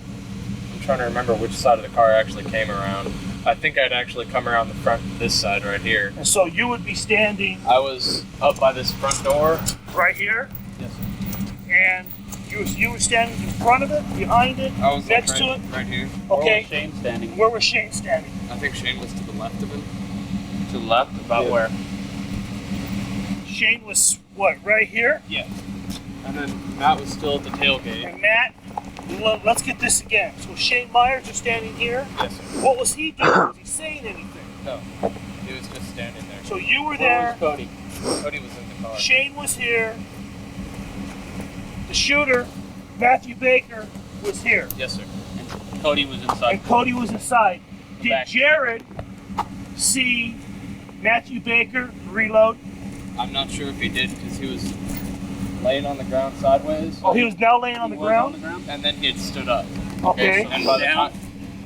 S7: I'm trying to remember which side of the car I actually came around. I think I'd actually come around the front, this side right here.
S1: And so you would be standing...
S7: I was up by this front door.
S1: Right here?
S7: Yes, sir.
S1: And you were standing in front of it, behind it,
S7: I was
S1: next
S7: like
S1: to it?
S7: Right here.
S1: Okay.
S5: Where was Shane standing?
S1: Where was Shane standing?
S7: I think Shane was to the left of him.
S5: To the left? About where?
S1: Shane was, what, right here?
S7: Yeah. And then Matt was still at the tailgate.
S1: And Matt, let's get this again. So Shane Myers is standing here?
S7: Yes, sir.
S1: What was he doing? Was he saying anything?
S7: No. He was just standing there.
S1: So you were
S5: Where
S1: there.
S5: was Cody?
S7: Cody was in the car.
S1: Shane was here. The shooter, Matthew Baker, was here.
S7: Yes, sir.
S5: And Cody was inside.
S1: And Cody was inside. Did
S5: back.
S1: Jared see Matthew Baker reload?
S7: I'm not sure if he did because he was laying on the ground sideways.
S1: Oh, he was now laying on the ground?
S7: And then he had stood up.
S1: Okay.
S7: So, and by the time,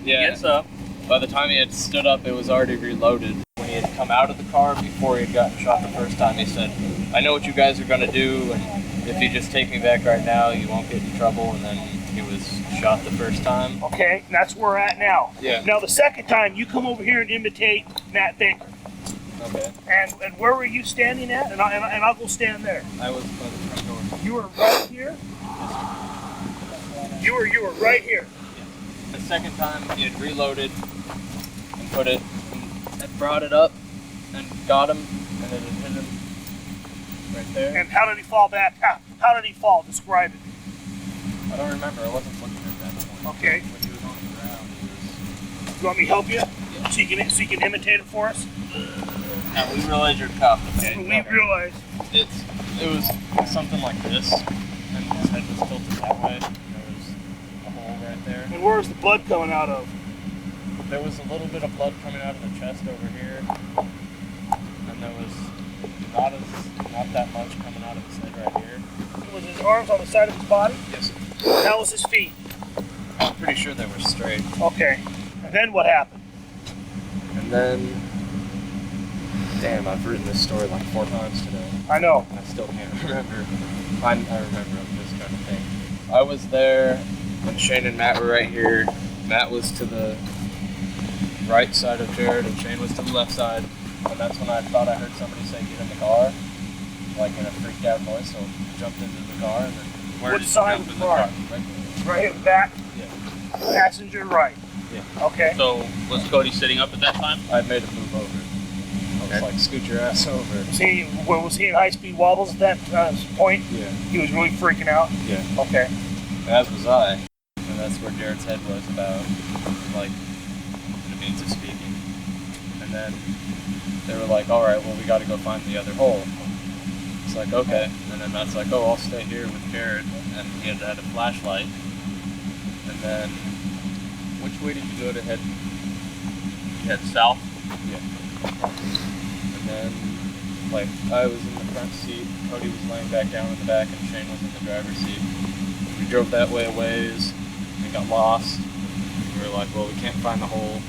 S5: He gets up.
S7: by the time he had stood up, it was already reloaded. When he had come out of the car before he had gotten shot the first time, he said, "I know what you guys are going to do, and if you just take me back right now, you won't get in trouble." And then he was shot the first time.
S1: Okay, and that's where we're at now.
S7: Yeah.
S1: Now the second time, you come over here and imitate Matt Baker.
S7: Okay.
S1: And where were you standing at? And I'll go stand there.
S7: I was by the front door.
S1: You were right here? You were right here.
S7: The second time he had reloaded and put it and brought it up and got him and then it hit him right there.
S1: And how did he fall back? How did he fall? Describe it.
S7: I don't remember. I wasn't looking at that point.
S1: Okay.
S7: When he was on the ground, he was...
S1: You want me to help you?
S7: Yeah.
S1: So you can imitate it for us?
S5: Now we realize you're cuffed, okay?
S1: We realize.
S7: It was something like this, and his head was tilted that way. There was a hole right there.
S1: And where's the blood coming out of?
S7: There was a little bit of blood coming out of the chest over here, and there was not that much coming out of his head right here.
S1: Was his arms on the side of his body?
S7: Yes, sir.
S1: How was his feet?
S7: I'm pretty sure they were straight.
S1: Okay. And then what happened?
S7: And then, damn, I've written this story like 4 times today.
S1: I know.
S7: I still can't remember. I remember this kind of thing. I was there when Shane and Matt were right here. Matt was to the right side of Jared and Shane was to the left side. And that's when I thought I heard somebody say, "Get in the car," like in a freaked out voice. So I jumped into the car and then...
S1: Which side of the car?
S7: Right there.
S1: Right here, back?
S7: Yeah.
S1: Passenger right?
S7: Yeah.
S1: Okay.
S5: So was Cody sitting up at that time?
S7: I made him move over. I was like, "Scoot your ass over."
S1: Was he in high-speed wobbles at that point?
S7: Yeah.
S1: He was really freaking out?
S7: Yeah.
S1: Okay.
S7: As was I. And that's where Jared's head was about, like, means of speaking. And then they were like, all right, well, we got to go find the other hole. It's like, okay. And then Matt's like, oh, I'll stay here with Jared. And he had a flashlight. And then, which way did you go to head?
S5: You head south.
S7: Yeah. And then, like, I was in the front seat, Cody was laying back down in the back, and Shane was in the driver's seat. We drove that way a ways, and got lost. We were like, well, we can't find the hole.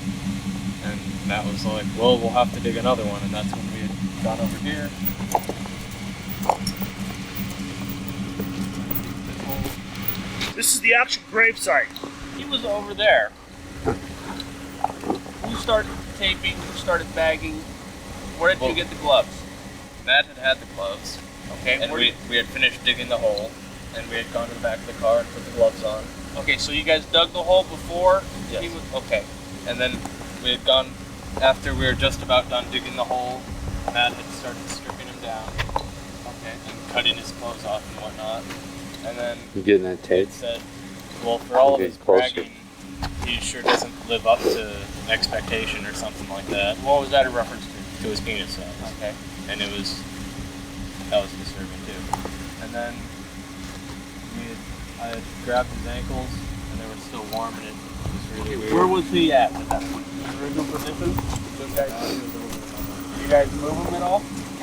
S7: And Matt was like, well, we'll have to dig another one. And that's when we had gone over here.
S1: This is the actual gravesite.
S5: He was over there. Who started taping? Who started bagging? Where did you get the gloves?
S7: Matt had the gloves.
S5: Okay,
S7: And we had finished digging the hole. And we had gone to the back of the car and put the gloves on.
S5: okay, so you guys dug the hole before?
S7: Yes.
S5: He was, okay.
S7: And then we had gone, after we were just about done digging the hole, Matt had started stripping him down.
S5: Okay.
S7: And cutting his clothes off and whatnot. And then
S8: You getting that
S7: it
S8: tape?
S7: said, well, for all of
S8: Okay,
S7: his
S8: closer.
S7: bragging, he sure doesn't live up to expectation or something like that.
S5: What was that a reference to?
S7: To his penis size.
S5: Okay.
S7: And that was disturbing too. And then I had grabbed his ankles and they were still warm and it was really weird.
S5: Where was he at that point? His original position? You guys move him at all?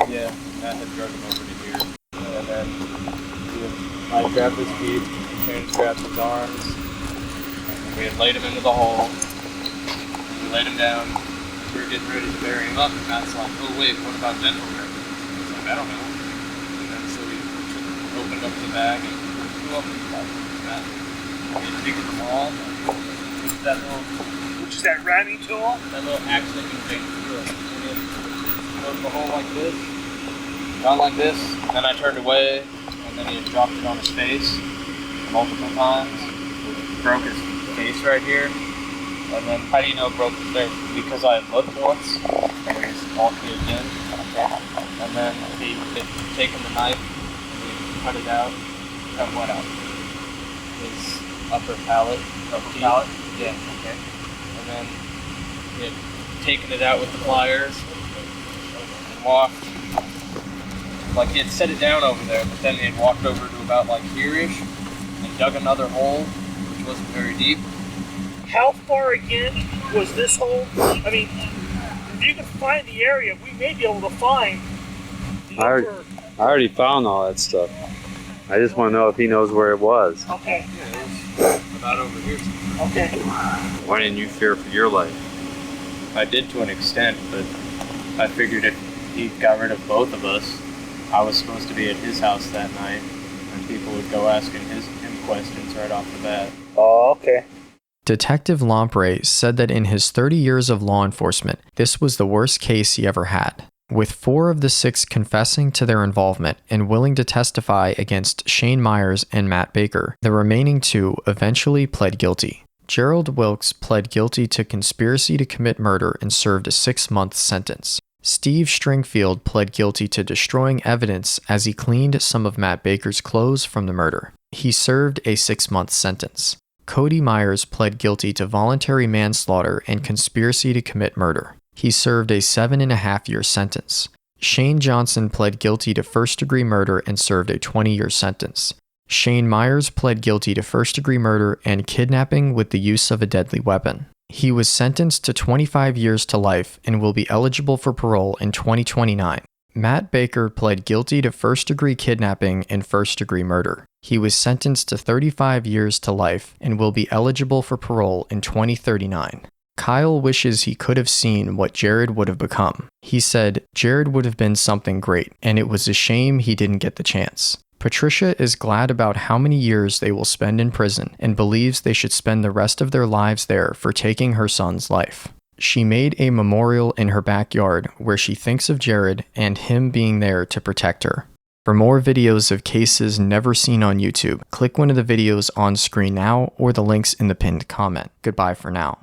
S7: Yeah, Matt had drugged him over to here. And then I grabbed his feet, Shane grabbed his arms, and we had laid him into the hole. We laid him down. We were getting ready to bury him up, and Matt's like, oh wait, what about dental records? I was like, I don't know. And then so we opened up the bag and blew up Matt. We had digged the wall.
S5: That little, which is that ramming tool?
S7: That little axe that you take through it. And then opened the hole like this, gone like this, and then I turned away, and then he had dropped it on his face multiple times. Broke his face right here. And then, how do you know it broke his face? Because I had looked once, and he was walking again. And then he had taken the knife, and he cut it out. Cut what out? His upper palate.
S5: Upper palate?
S7: Yeah.
S5: Okay.
S7: And then he had taken it out with the pliers and walked. Like he had set it down over there, but then he had walked over to about like here-ish and dug another hole, which wasn't very deep.
S1: How far again was this hole? I mean, if you can find the area, we may be able to find the
S8: I
S1: upper.
S8: already found all that stuff. I just want to know if he knows where it was.
S1: Okay.
S7: Yeah, it was about over here.
S1: Okay.
S8: Why didn't you fear for your life?
S7: I did to an extent, but I figured if he got rid of both of us, I was supposed to be at his house that night, and people would go asking him questions right off the bat.
S1: Oh, okay.
S2: Detective Lamprey said that in his 30 years of law enforcement, this was the worst case he ever had, with 4 of the 6 confessing to their involvement and willing to testify against Shane Myers and Matt Baker. The remaining 2 eventually pled guilty. Gerald Wilkes pled guilty to conspiracy to commit murder and served a 6-month sentence. Steve Stringfield pled guilty to destroying evidence as he cleaned some of Matt Baker's clothes from the murder. He served a 6-month sentence. Cody Myers pled guilty to voluntary manslaughter and conspiracy to commit murder. He served a 7.5-year sentence. Shane Johnson pled guilty to first-degree murder and served a 20-year sentence. Shane Myers pled guilty to first-degree murder and kidnapping with the use of a deadly weapon. He was sentenced to 25 years to life and will be eligible for parole in 2029. Matt Baker pled guilty to first-degree kidnapping and first-degree murder. He was sentenced to 35 years to life and will be eligible for parole in 2039. Kyle wishes he could have seen what Jared would have become. He said, Jared would have been something great, and it was a shame he didn't get the chance. Patricia is glad about how many years they will spend in prison and believes they should spend the rest of their lives there for taking her son's life. She made a memorial in her backyard where she thinks of Jared and him being there to protect her. For more videos of cases never seen on YouTube, click one of the videos on screen now or the links in the pinned comment. Goodbye for now.